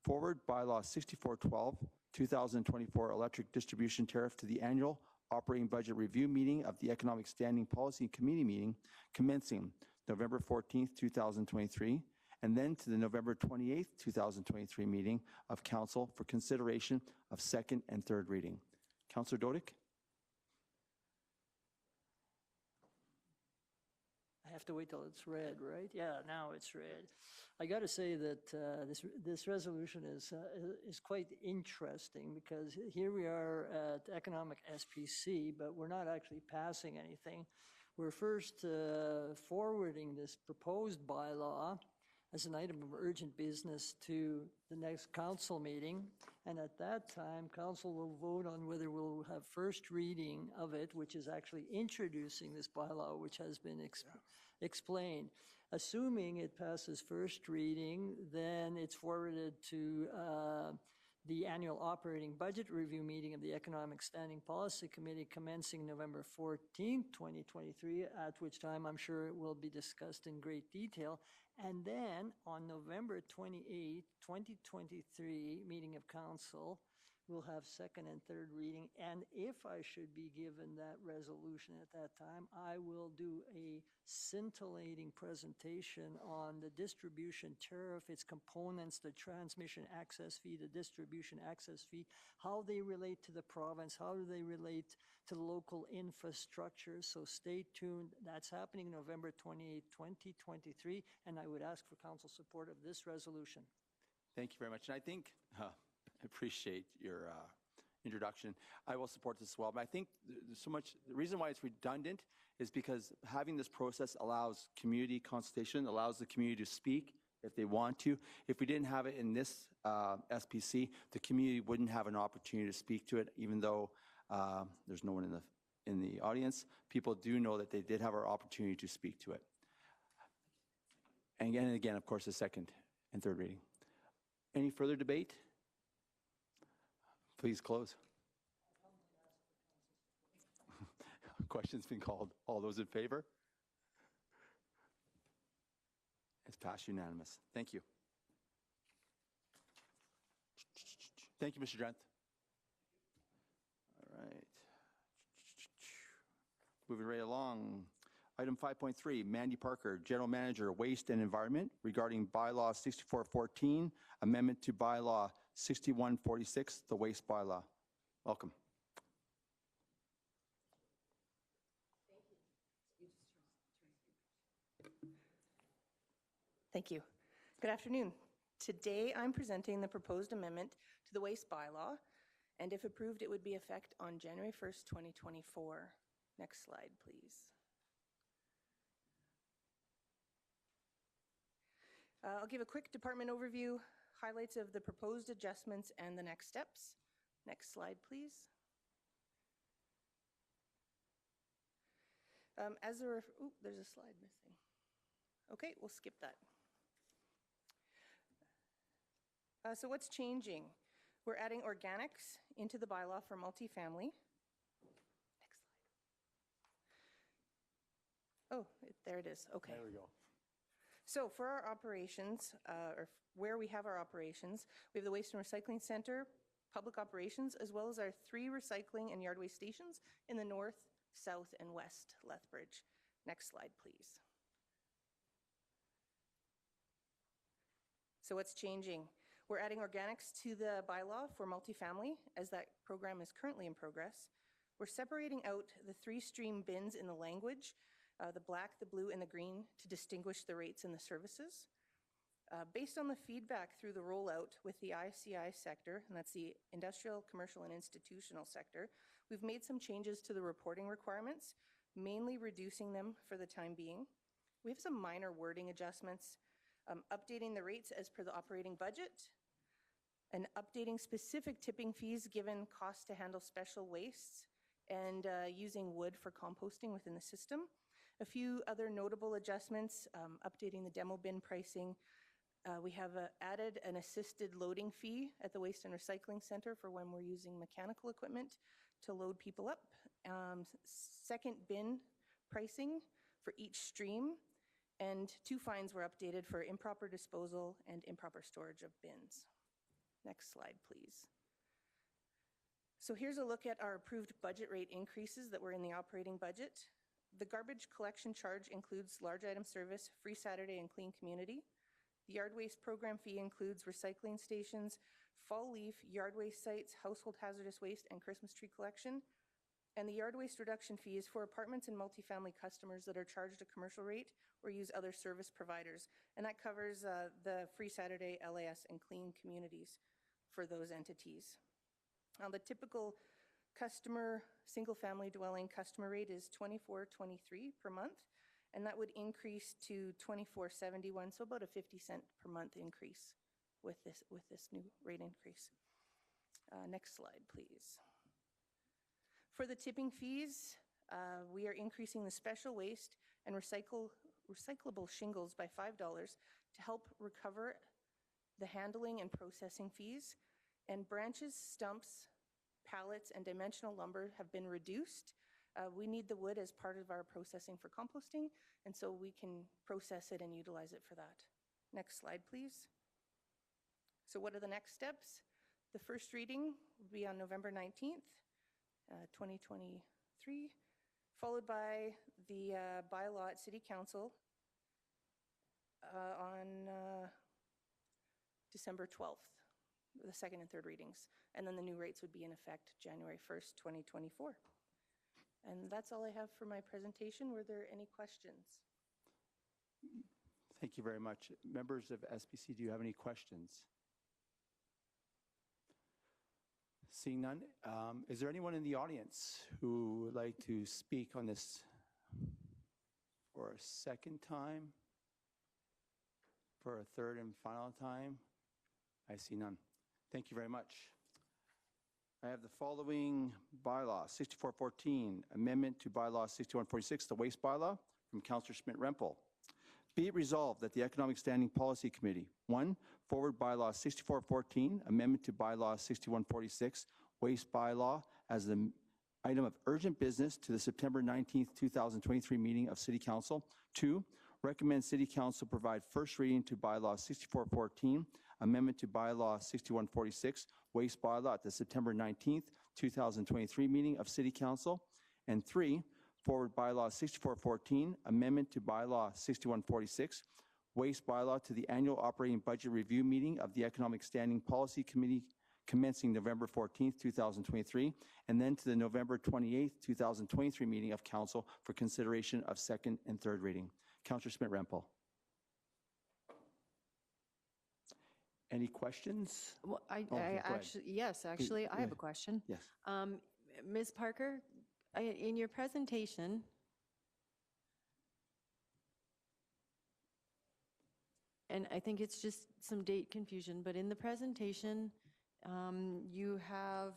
forward bylaw 6412, 2024 electric distribution tariff to the annual operating budget review meeting of the Economic Standing Policy Committee meeting commencing November 14th, 2023, and then to the November 28th, 2023 meeting of Council for consideration of second and third reading. Councillor Dodick? I have to wait till it's read, right? Yeah, now it's read. I got to say that this resolution is quite interesting because here we are at Economic SPC, but we're not actually passing anything. We're first forwarding this proposed bylaw as an item of urgent business to the next council meeting. And at that time, council will vote on whether we'll have first reading of it, which is actually introducing this bylaw, which has been explained. Assuming it passes first reading, then it's forwarded to the annual operating budget review meeting of the Economic Standing Policy Committee commencing November 14th, 2023, at which time I'm sure it will be discussed in great detail. And then on November 28th, 2023, meeting of council, we'll have second and third reading. And if I should be given that resolution at that time, I will do a scintillating presentation on the distribution tariff, its components, the transmission access fee, the distribution access fee, how they relate to the province, how do they relate to the local infrastructure. So stay tuned. That's happening November 28, 2023. And I would ask for council support of this resolution. Thank you very much. And I think, I appreciate your introduction. I will support this as well. But I think there's so much, the reason why it's redundant is because having this process allows community consultation, allows the community to speak if they want to. If we didn't have it in this SPC, the community wouldn't have an opportunity to speak to it, even though there's no one in the audience. People do know that they did have our opportunity to speak to it. And again, of course, the second and third reading. Any further debate? Please close. Question's been called. All those in favor? It's passed unanimous. Thank you. Thank you, Mr. Drent. All right. Moving right along. Item 5.3, Mandy Parker, General Manager, Waste and Environment, regarding Bylaw 6414, amendment to Bylaw 6146, the Waste Bylaw. Welcome. Thank you. Good afternoon. Today I'm presenting the proposed amendment to the Waste Bylaw, and if approved, it would be effect on January 1st, 2024. Next slide, please. I'll give a quick department overview, highlights of the proposed adjustments and the next steps. Next slide, please. There's a slide missing. Okay, we'll skip that. So what's changing? We're adding organics into the bylaw for multifamily. Next slide. Oh, there it is. Okay. There we go. So for our operations, or where we have our operations, we have the Waste and Recycling Center, public operations, as well as our 3 recycling and yard waste stations in the north, south, and west Lethbridge. Next slide, please. So what's changing? We're adding organics to the bylaw for multifamily, as that program is currently in progress. We're separating out the 3 stream bins in the language, the black, the blue, and the green, to distinguish the rates and the services. Based on the feedback through the rollout with the ICI sector, and that's the industrial, commercial, and institutional sector, we've made some changes to the reporting requirements, mainly reducing them for the time being. We have some minor wording adjustments, updating the rates as per the operating budget, and updating specific tipping fees given cost to handle special wastes, and using wood for composting within the system. A few other notable adjustments, updating the demo bin pricing, We have added an assisted loading fee at the Waste and Recycling Center for when we're using mechanical equipment to load people up. Second bin pricing for each stream, and 2 fines were updated for improper disposal and improper storage of bins. Next slide, please. So here's a look at our approved budget rate increases that were in the operating budget. The garbage collection charge includes large item service, free Saturday, and clean community. The yard waste program fee includes recycling stations, fall leaf, yard waste sites, household hazardous waste, and Christmas tree collection. And the yard waste reduction fee is for apartments and multifamily customers that are charged a commercial rate or use other service providers. And that covers the free Saturday, LAS, and clean communities for those entities. The typical customer, single-family dwelling customer rate is $24.23 per month, and that would increase to $24.71, so about a 50-cent per month increase with this new rate increase. Next slide, please. For the tipping fees, we are increasing the special waste and recyclable shingles by $5 to help recover the handling and processing fees. And branches, stumps, pallets, and dimensional lumber have been reduced. We need the wood as part of our processing for composting, and so we can process it and utilize it for that. Next slide, please. So what are the next steps? The first reading will be on November 19th, 2023, followed by the bylaw at City Council on December 12th, the second and third readings. And then the new rates would be in effect January 1st, 2024. And that's all I have for my presentation. Were there any questions? Thank you very much. Members of SPC, do you have any questions? Seeing none, is there anyone in the audience who would like to speak on this for a second time? For a third and final time? I see none. Thank you very much. I have the following bylaw, 6414, amendment to bylaw 6146, the waste bylaw, from Councillor Schmidt-Rempel. Be it resolved that the Economic Standing Policy Committee, 1, forward bylaw 6414, amendment to bylaw 6146, waste bylaw, as an item of urgent business to the September 19th, 2023 meeting of City Council. 2, recommend City Council provide first reading to bylaw 6414, amendment to bylaw 6146, waste bylaw at the September 19th, 2023 meeting of City Council. And 3, forward bylaw 6414, amendment to bylaw 6146, waste bylaw to the annual operating budget review meeting of the Economic Standing Policy Committee commencing November 14th, 2023, and then to the November 28th, 2023 meeting of Council for consideration of second and third reading. Councillor Schmidt-Rempel. Any questions? Well, I have a question. Yes. Ms. Parker, in your presentation, and I think it's just some date confusion, but in the presentation, you have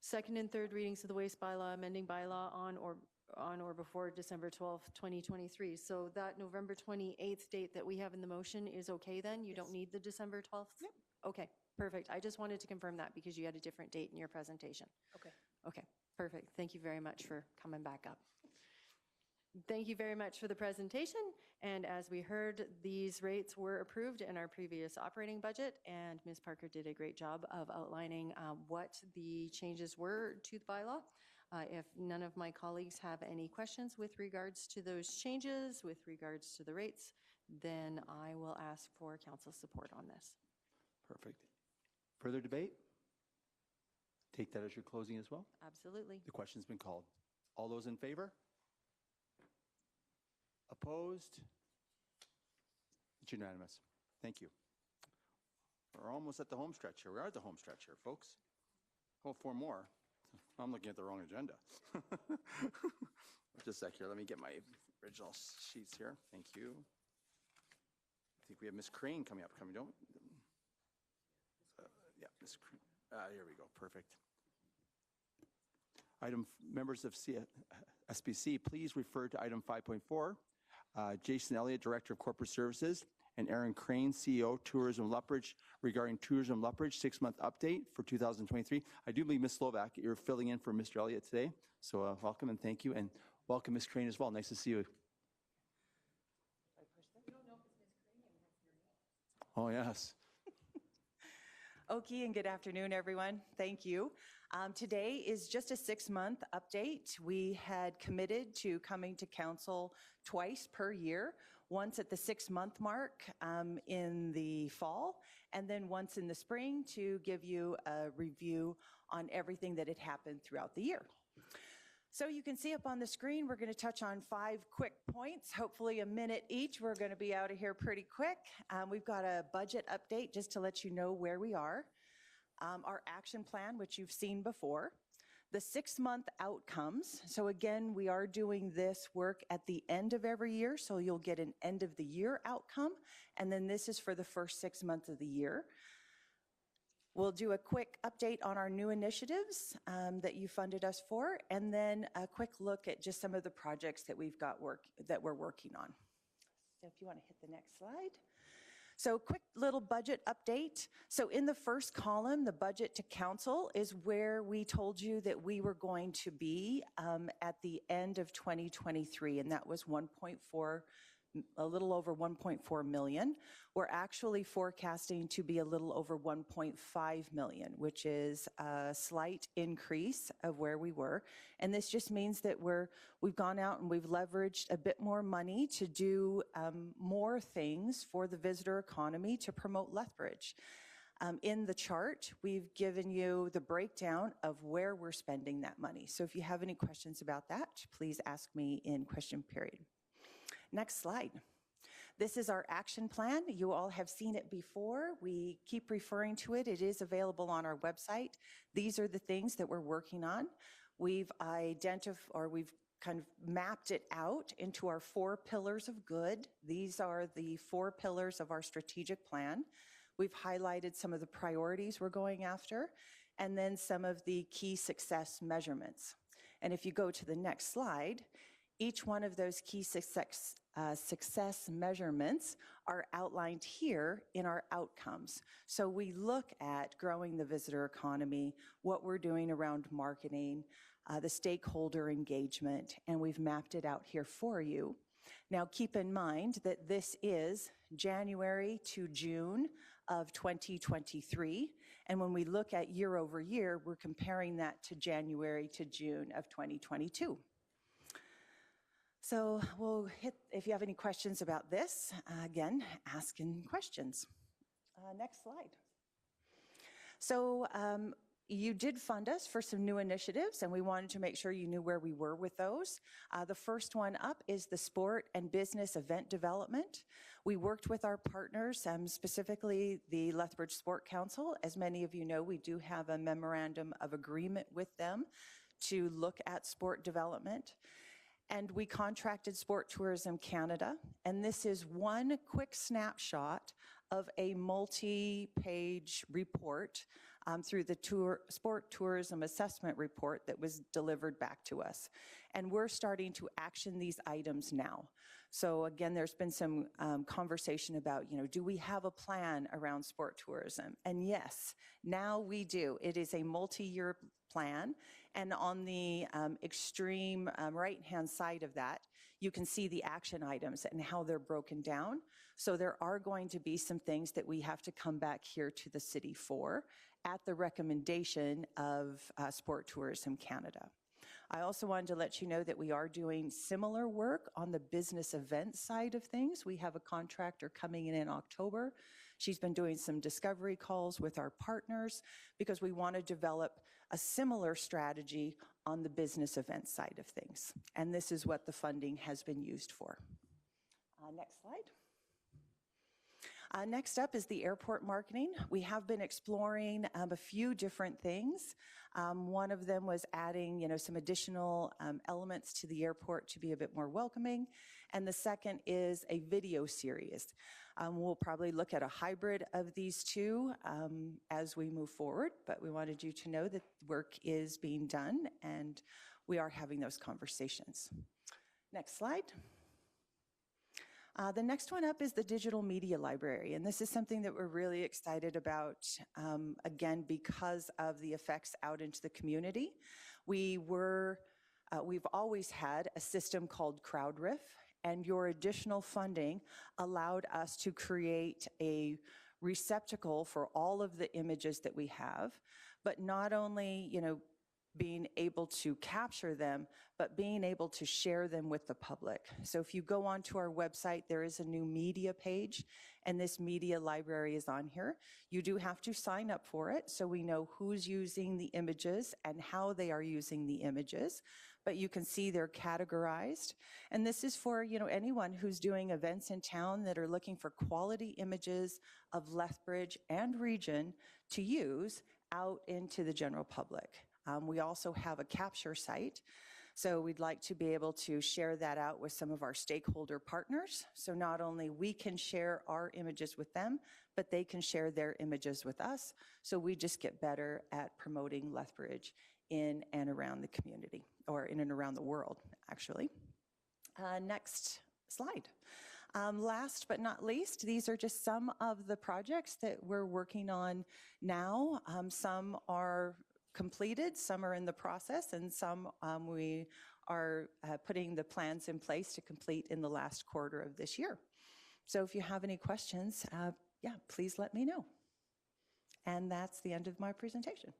second and third readings of the waste bylaw, amending bylaw on or before December 12th, 2023. So that November 28th date that we have in the motion is okay then? You don't need the December 12th? Yep. Okay, perfect. I just wanted to confirm that because you had a different date in your presentation. Okay. Okay, perfect. Thank you very much for coming back up. Thank you very much for the presentation. And as we heard, these rates were approved in our previous operating budget, and Ms. Parker did a great job of outlining what the changes were to the bylaw. If none of my colleagues have any questions with regards to those changes, with regards to the rates, then I will ask for council support on this. Perfect. Further debate? Take that as your closing as well? Absolutely. The question's been called. All those in favor? Opposed? It's unanimous. Thank you. We're almost at the home stretch here. We are at the home stretch here, folks. Oh, 4 more. I'm looking at the wrong agenda. Just a sec here. Let me get my original sheets here. Thank you. I think we have Ms. Crane coming up. Don't? Yeah, Ms. Crane. Here we go. Perfect. Members of SPC, please refer to item 5.4. Jason Elliott, Director of Corporate Services, and Aaron Crane, CEO, Tourism Lethbridge, regarding Tourism Lethbridge 6-month update for 2023. I do believe Ms. Slovak, you're filling in for Mr. Elliott today. So welcome and thank you. And welcome, Ms. Crane, as well. Nice to see you. Oh, yes. Okay, and good afternoon, everyone. Thank you. Today is just a 6-month update. We had committed to coming to council twice per year, once at the 6-month mark in the fall, and then once in the spring to give you a review on everything that had happened throughout the year. So you can see up on the screen, we're going to touch on 5 quick points, hopefully a minute each. We're going to be out of here pretty quick. We've got a budget update just to let you know where we are. Our action plan, which you've seen before. The 6-month outcomes. So again, we are doing this work at the end of every year, so you'll get an end of the year outcome. And then this is for the first 6 months of the year. We'll do a quick update on our new initiatives that you funded us for, and then a quick look at just some of the projects that we've got that we're working on. So if you want to hit the next slide. So quick little budget update. So in the first column, the budget to council is where we told you that we were going to be at the end of 2023, and that was a little over 1.4 million. We're actually forecasting to be a little over 1.5 million, which is a slight increase of where we were. And this just means that we've gone out and we've leveraged a bit more money to do more things for the visitor economy to promote Lethbridge. In the chart, we've given you the breakdown of where we're spending that money. So if you have any questions about that, please ask me in question period. Next slide. This is our action plan. You all have seen it before. We keep referring to it. It is available on our website. These are the things that we're working on. We've kind of mapped it out into our 4 pillars of good. These are the 4 pillars of our strategic plan. We've highlighted some of the priorities we're going after, and then some of the key success measurements. And if you go to the next slide, each one of those key success measurements are outlined here in our outcomes. So we look at growing the visitor economy, what we're doing around marketing, the stakeholder engagement, and we've mapped it out here for you. Now keep in mind that this is January to June of 2023, and when we look at year over year, we're comparing that to January to June of 2022. So we'll hit, if you have any questions about this, again, asking questions. Next slide. So you did fund us for some new initiatives, and we wanted to make sure you knew where we were with those. The first one up is the sport and business event development. We worked with our partners, specifically the Lethbridge Sport Council. As many of you know, we do have a memorandum of agreement with them to look at sport development. And we contracted Sport Tourism Canada, and this is one quick snapshot of a multi-page report through the Sport Tourism Assessment Report that was delivered back to us. And we're starting to action these items now. So again, there's been some conversation about, do we have a plan around sport tourism? And yes, now we do. It is a multi-year plan. And on the extreme right-hand side of that, you can see the action items and how they're broken down. So there are going to be some things that we have to come back here to the city for at the recommendation of Sport Tourism Canada. I also wanted to let you know that we are doing similar work on the business event side of things. We have a contractor coming in October. She's been doing some discovery calls with our partners because we want to develop a similar strategy on the business event side of things. And this is what the funding has been used for. Next slide. Next up is the airport marketing. We have been exploring a few different things. One of them was adding, some additional elements to the airport to be a bit more welcoming. And the second is a video series. We'll probably look at a hybrid of these two as we move forward, but we wanted you to know that work is being done and we are having those conversations. Next slide. The next one up is the Digital Media Library, and this is something that we're really excited about, again, because of the effects out into the community. We've always had a system called CrowdRiff, and your additional funding allowed us to create a receptacle for all of the images that we have, but not only, being able to capture them, but being able to share them with the public. So if you go onto our website, there is a new media page, and this media library is on here. You do have to sign up for it, so we know who's using the images and how they are using the images, but you can see they're categorized. And this is for, anyone who's doing events in town that are looking for quality images of Lethbridge and region to use out into the general public. We also have a capture site, so we'd like to be able to share that out with some of our stakeholder partners. So not only we can share our images with them, but they can share their images with us. So we just get better at promoting Lethbridge in and around the community, or in and around the world, actually. Next slide. Last but not least, these are just some of the projects that we're working on now. Some are completed, some are in the process, and some we are putting the plans in place to complete in the last quarter of this year. So if you have any questions, please let me know. And that's the end of my presentation.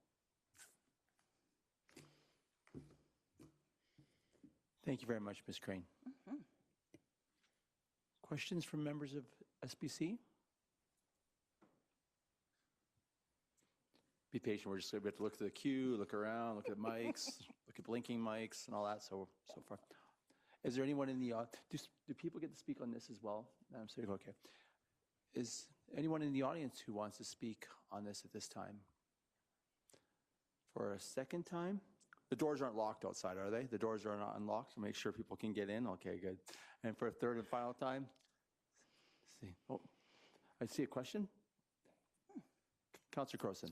Thank you very much, Ms. Crane. Questions from members of SBC? Be patient. We're just going to have to look at the queue, look around, look at mics, look at blinking mics and all that, so far. Is there anyone in the do people get to speak on this as well? I'm saying, okay. Is anyone in the audience who wants to speak on this at this time? For a second time? The doors aren't locked outside, are they? The doors are not unlocked, so make sure people can get in. Okay, good. And for a third and final time? Let's see. Oh, I see a question. Councillor Crowson.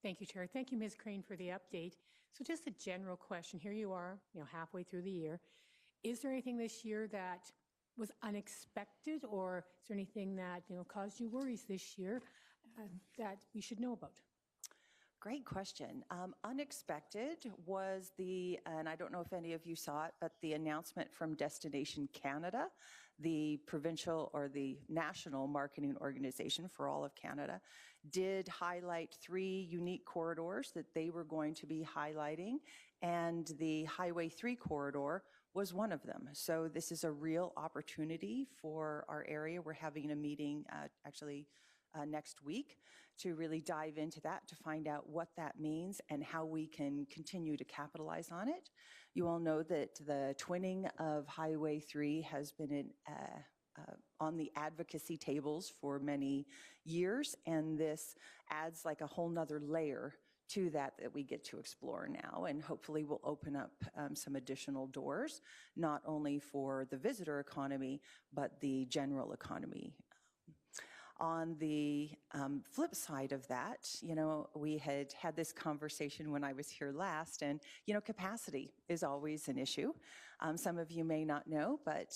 Thank you, Chair. Thank you, Ms. Crane, for the update. So just a general question. Here you are, halfway through the year. Is there anything this year that was unexpected, or is there anything that, caused you worries this year that we should know about? Great question. Unexpected was and I don't know if any of you saw it, but the announcement from Destination Canada, the provincial or the national marketing organization for all of Canada, did highlight 3 unique corridors that they were going to be highlighting, and the Highway 3 corridor was one of them. So this is a real opportunity for our area. We're having a meeting next week to really dive into that, to find out what that means and how we can continue to capitalize on it. You all know that the twinning of Highway 3 has been on the advocacy tables for many years, and this adds like a whole nother layer to that we get to explore now, and hopefully will open up some additional doors, not only for the visitor economy, but the general economy. On the flip side of that, we had this conversation when I was here last, and, capacity is always an issue. Some of you may not know, but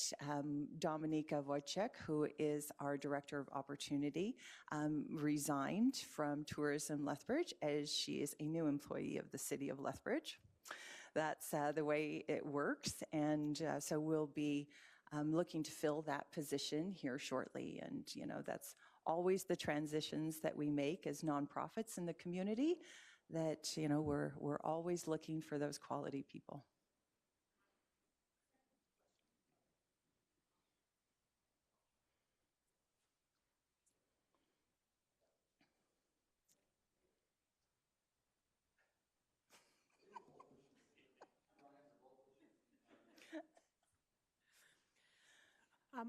Dominika Wojciech, who is our Director of Opportunity, resigned from Tourism Lethbridge as she is a new employee of the City of Lethbridge. That's the way it works, and so we'll be looking to fill that position here shortly, and, that's always the transitions that we make as nonprofits in the community, that, we're always looking for those quality people.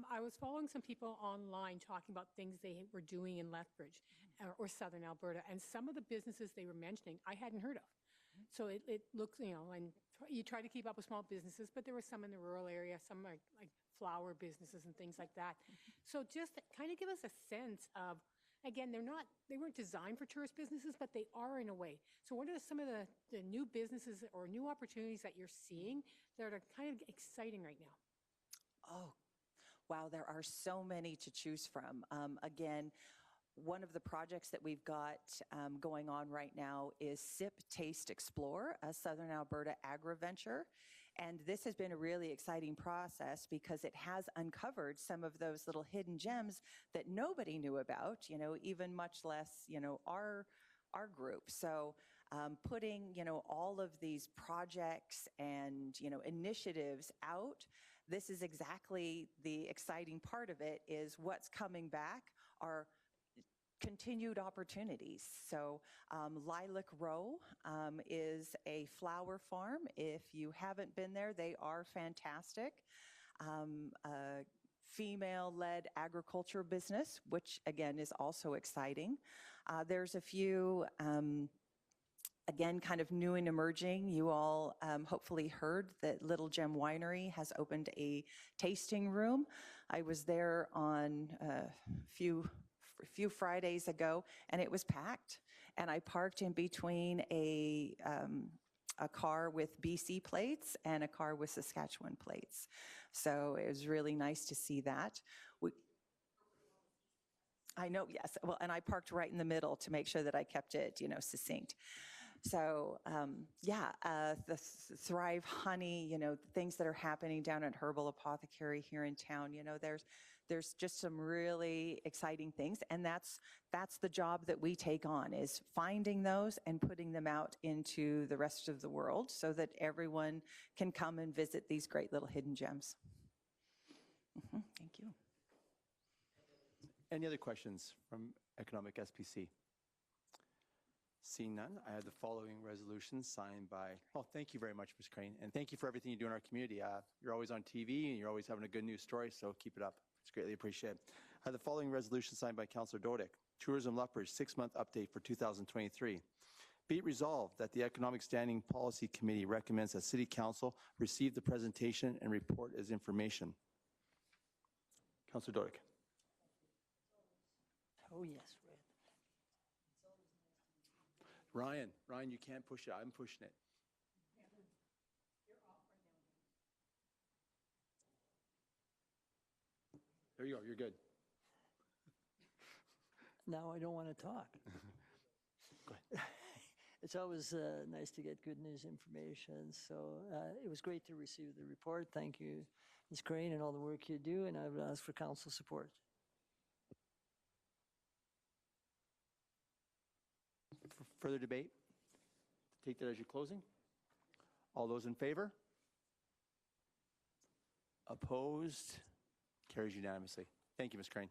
I was following some people online talking about things they were doing in Lethbridge or Southern Alberta, and some of the businesses they were mentioning I hadn't heard of. So it looks, and you try to keep up with small businesses, but there were some in the rural area, some are like flower businesses and things like that. So just kind of give us a sense of, again, they weren't designed for tourist businesses, but they are in a way. So what are some of the new businesses or new opportunities that you're seeing that are kind of exciting right now? Oh, wow, there are so many to choose from. Again, one of the projects that we've got going on right now is SIP Taste Explore, a Southern Alberta agri-venture. And this has been a really exciting process because it has uncovered some of those little hidden gems that nobody knew about, even much less, our group. So putting, all of these projects and, initiatives out, this is exactly the exciting part of it, is what's coming back are continued opportunities. So Lilac Row is a flower farm. If you haven't been there, they are fantastic. A female-led agriculture business, which again is also exciting. There's a few, again, kind of new and emerging. You all hopefully heard that Little Gem Winery has opened a tasting room. I was there on a few Fridays ago, and it was packed. And I parked in between a car with BC plates and a car with Saskatchewan plates. So it was really nice to see that. I know, yes. Well, and I parked right in the middle to make sure that I kept it, succinct. So the Thrive Honey, things that are happening down at Herbal Apothecary here in town, there's just some really exciting things. And that's the job that we take on, is finding those and putting them out into the rest of the world so that everyone can come and visit these great little hidden gems. Thank you. Any other questions from Economic SPC? Seeing none, I have the following resolution signed by, thank you very much, Ms. Crane, and thank you for everything you do in our community. You're always on TV, and you're always having a good news story, so keep it up. It's greatly appreciated. I have the following resolution signed by Councillor Dodick. Tourism Lethbridge 6-month update for 2023. Be it resolved that the Economic Standing Policy Committee recommends that City Council receive the presentation and report as information. Councillor Dodick. Oh, yes, Ryan, you can't push it. I'm pushing it. There you go. You're good. Now I don't want to talk. Go ahead. It's always nice to get good news information. So it was great to receive the report. Thank you, Ms. Crane, and all the work you do, and I would ask for council support. For further debate? Take that as your closing. All those in favor? Opposed? Carries unanimously. Thank you, Ms. Crane.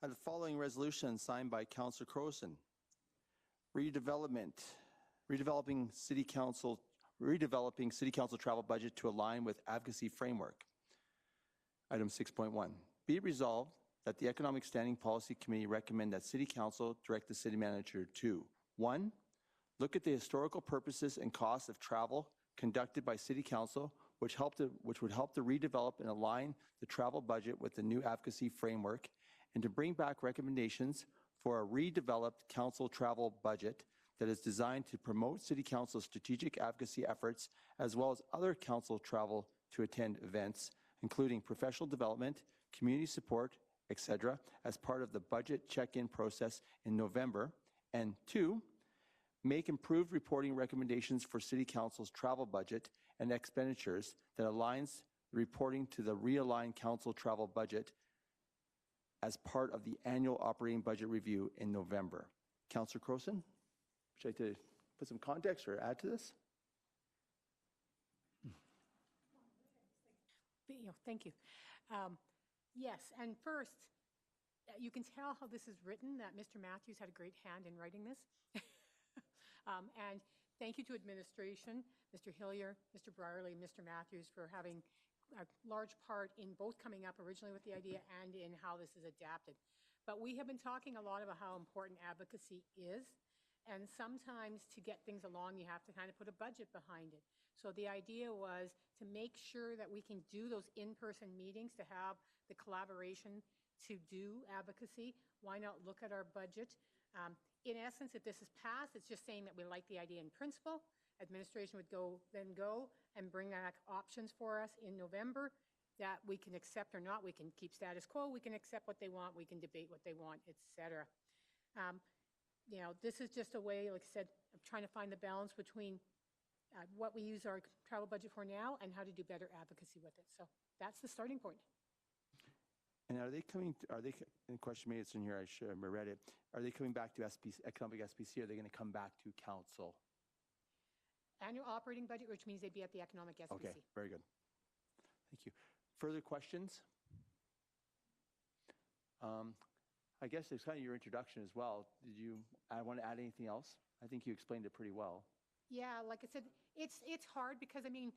I have the following resolution signed by Councillor Crowson. Redeveloping City Council travel budget to align with advocacy framework. Item 6.1. Be it resolved that the Economic Standing Policy Committee recommend that City Council direct the City Manager to 1. Look at the historical purposes and costs of travel conducted by City Council, which would help to redevelop and align the travel budget with the new advocacy framework, and to bring back recommendations for a redeveloped council travel budget that is designed to promote City Council's strategic advocacy efforts, as well as other council travel to attend events, including professional development, community support, etc., as part of the budget check-in process in November. And 2, make improved reporting recommendations for City Council's travel budget and expenditures that aligns the reporting to the realigned council travel budget as part of the annual operating budget review in November. Councillor Crowson, would you like to put some context or add to this? Thank you. Yes, and first, you can tell how this is written, that Mr. Matthews had a great hand in writing this. And thank you to administration, Mr. Hillier, Mr. Brierley, Mr. Matthews, for having a large part in both coming up originally with the idea and in how this is adapted. But we have been talking a lot about how important advocacy is, and sometimes to get things along, you have to kind of put a budget behind it. So the idea was to make sure that we can do those in-person meetings, to have the collaboration to do advocacy. Why not look at our budget? in essence, if this is passed, it's just saying that we like the idea in principle. Administration would then go and bring back options for us in November that we can accept or not. We can keep status quo, we can accept what they want, we can debate what they want, et cetera. You know, this is just a way, like I said, of trying to find the balance between what we use our travel budget for now and how to do better advocacy with it. So that's the starting point. And are they, the question made, it's in here, I should have read it. Are they coming back to economic SPC, or are they going to come back to council? Annual operating budget, which means they'd be at the economic SPC. Okay, very good. Thank you. Further questions? I guess it's kind of your introduction as well. Did you want to add anything else? I think you explained it pretty well. Yeah, like I said, it's hard because, I mean,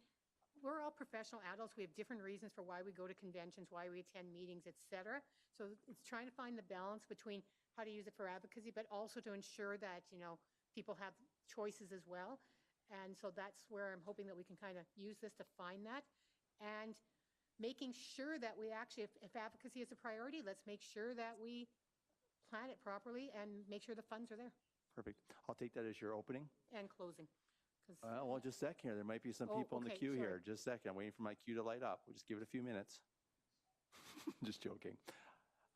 we're all professional adults. We have different reasons for why we go to conventions, why we attend meetings, et cetera. So it's trying to find the balance between how to use it for advocacy, but also to ensure that, you know, people have choices as well. And so that's where I'm hoping that we can kind of use this to find that. And making sure that we actually, if advocacy is a priority, let's make sure that we plan it properly and make sure the funds are there. Perfect. I'll take that as your opening. And closing. Well, just a second here. There might be some people in the queue here. Just a second. I'm waiting for my queue to light up. We'll just give it a few minutes. Just joking.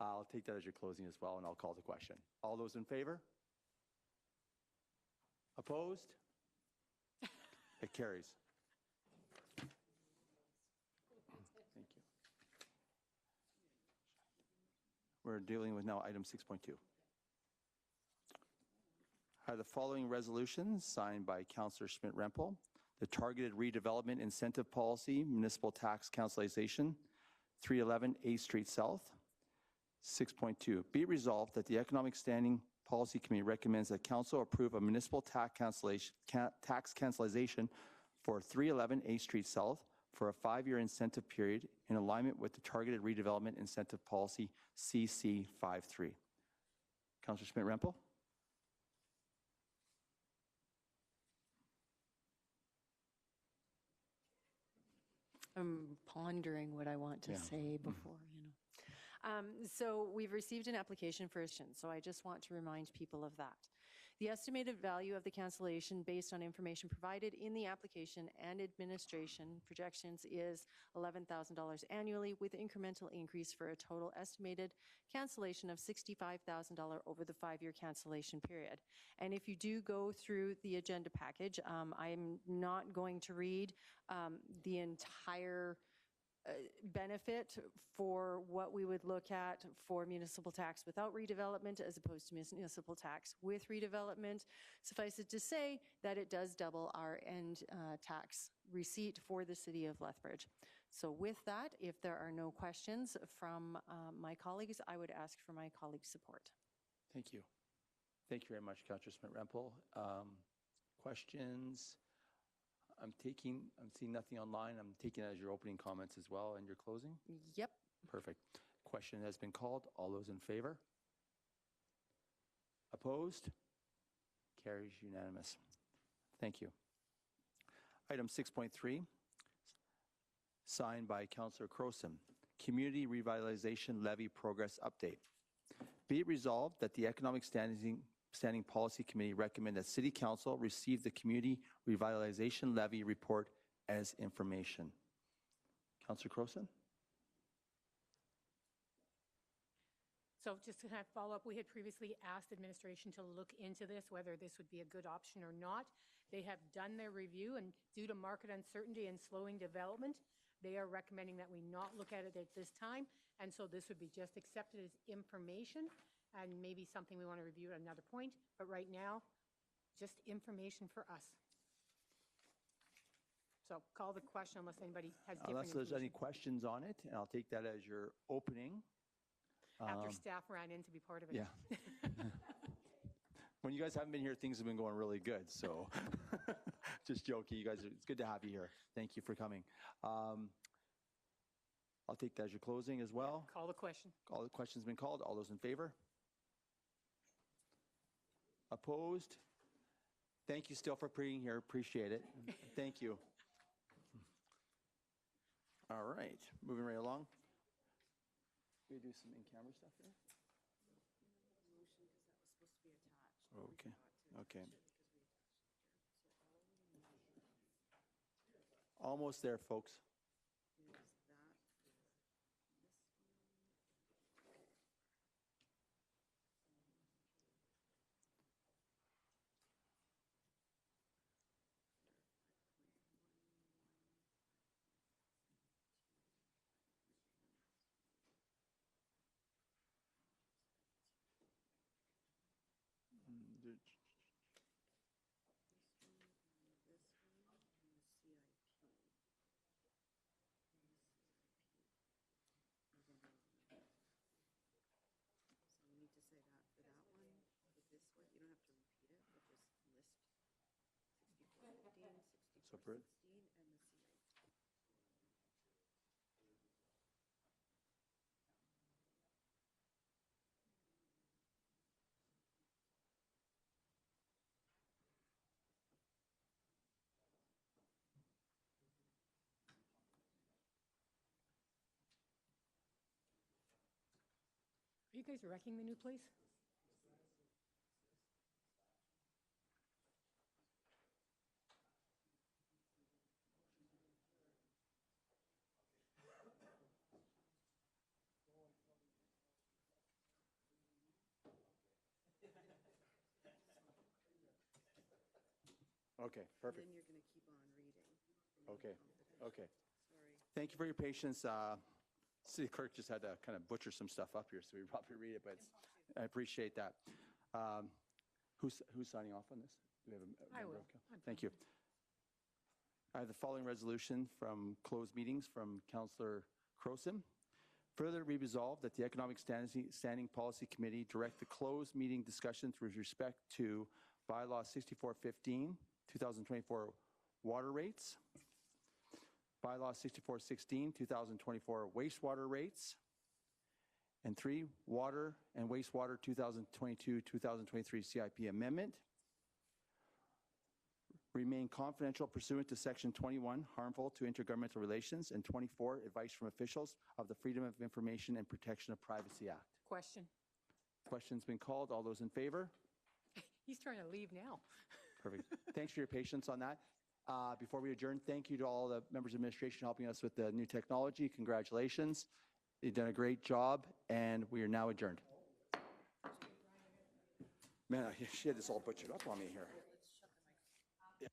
I'll take that as your closing as well, and I'll call the question. All those in favor? Opposed? It carries. Thank you. We're dealing with now item 6.2. Are the following resolutions signed by Councillor Schmidt-Rempel: the Targeted Redevelopment Incentive Policy, Municipal Tax Cancellation, 311 8th Street South. 6.2, be it resolved that the Economic Standing Policy Committee recommends that Council approve a municipal tax cancellation for 311 8th Street South for a 5-year incentive period in alignment with the Targeted Redevelopment Incentive Policy, CC53. Councillor Schmidt-Rempel. I'm pondering what I want to say before, you know. So we've received an application for a so I just want to remind people of that. The estimated value of the cancellation based on information provided in the application and administration projections is $11,000 annually, with incremental increase for a total estimated cancellation of $65,000 over the 5-year cancellation period. And if you do go through the agenda package, I'm not going to read the entire benefit for what we would look at for municipal tax without redevelopment as opposed to municipal tax with redevelopment. Suffice it to say that it does double our end tax receipt for the city of Lethbridge. So with that, if there are no questions from my colleagues, I would ask for my colleagues' support. Thank you. Thank you very much, Councillor Schmidt-Rempel. Questions? I'm seeing nothing online. I'm taking it as your opening comments as well and your closing? Yep. Perfect. Question has been called. All those in favor? Opposed? Carries unanimous. Thank you. Item 6.3, signed by Councillor Crowson, Community Revitalization Levy Progress Update. Be it resolved that the Economic Standing Policy Committee recommend that City Council receive the Community Revitalization Levy report as information. Councillor Crowson? So just to kind of follow up, we had previously asked administration to look into this, whether this would be a good option or not. They have done their review, and due to market uncertainty and slowing development, they are recommending that we not look at it at this time. And so this would be just accepted as information and maybe something we want to review at another point. But right now, just information for us. So call the question unless anybody has different Unless there's any information. questions on it, and I'll take that as your opening. After staff ran in to be part of it. Yeah. When you guys haven't been here, things have been going really good. So just joking. You guys, it's good to have you here. Thank you for coming. I'll take that as your closing as well. Call the question. All the questions been called. All those in favor? Opposed? Thank you still for being here. Appreciate it. Thank you. All right. Moving right along. We do some in-camera stuff here? Okay, okay. Almost there, folks. So, Brett? Are you guys wrecking the new place? Okay, perfect. Then you're going to keep on reading. Okay, okay. Thank you for your patience. City clerk just had to kind of butcher some stuff up here, so we probably read it, but I appreciate that. Who's signing off on this? Do we have a I member will. of Thank you. I have the following resolution from closed meetings from Councillor Croson. Further be resolved that the Economic Standing Policy Committee direct the closed meeting discussions with respect to Bylaw 6415, 2024 water rates, Bylaw 6416, 2024 wastewater rates, and 3, water and wastewater 2022-2023 CIP amendment. Remain confidential pursuant to Section 21, harmful to intergovernmental relations, and 24, advice from officials of the Freedom of Information and Protection of Privacy Act. Question. Question's been called. All those in favor? He's trying to leave now. Perfect. Thanks for your patience on that. Before we adjourn, thank you to all the members of administration helping us with the new technology. Congratulations. You've done a great job, and we are now adjourned. Man, she had this all butchered up on me here. Yeah.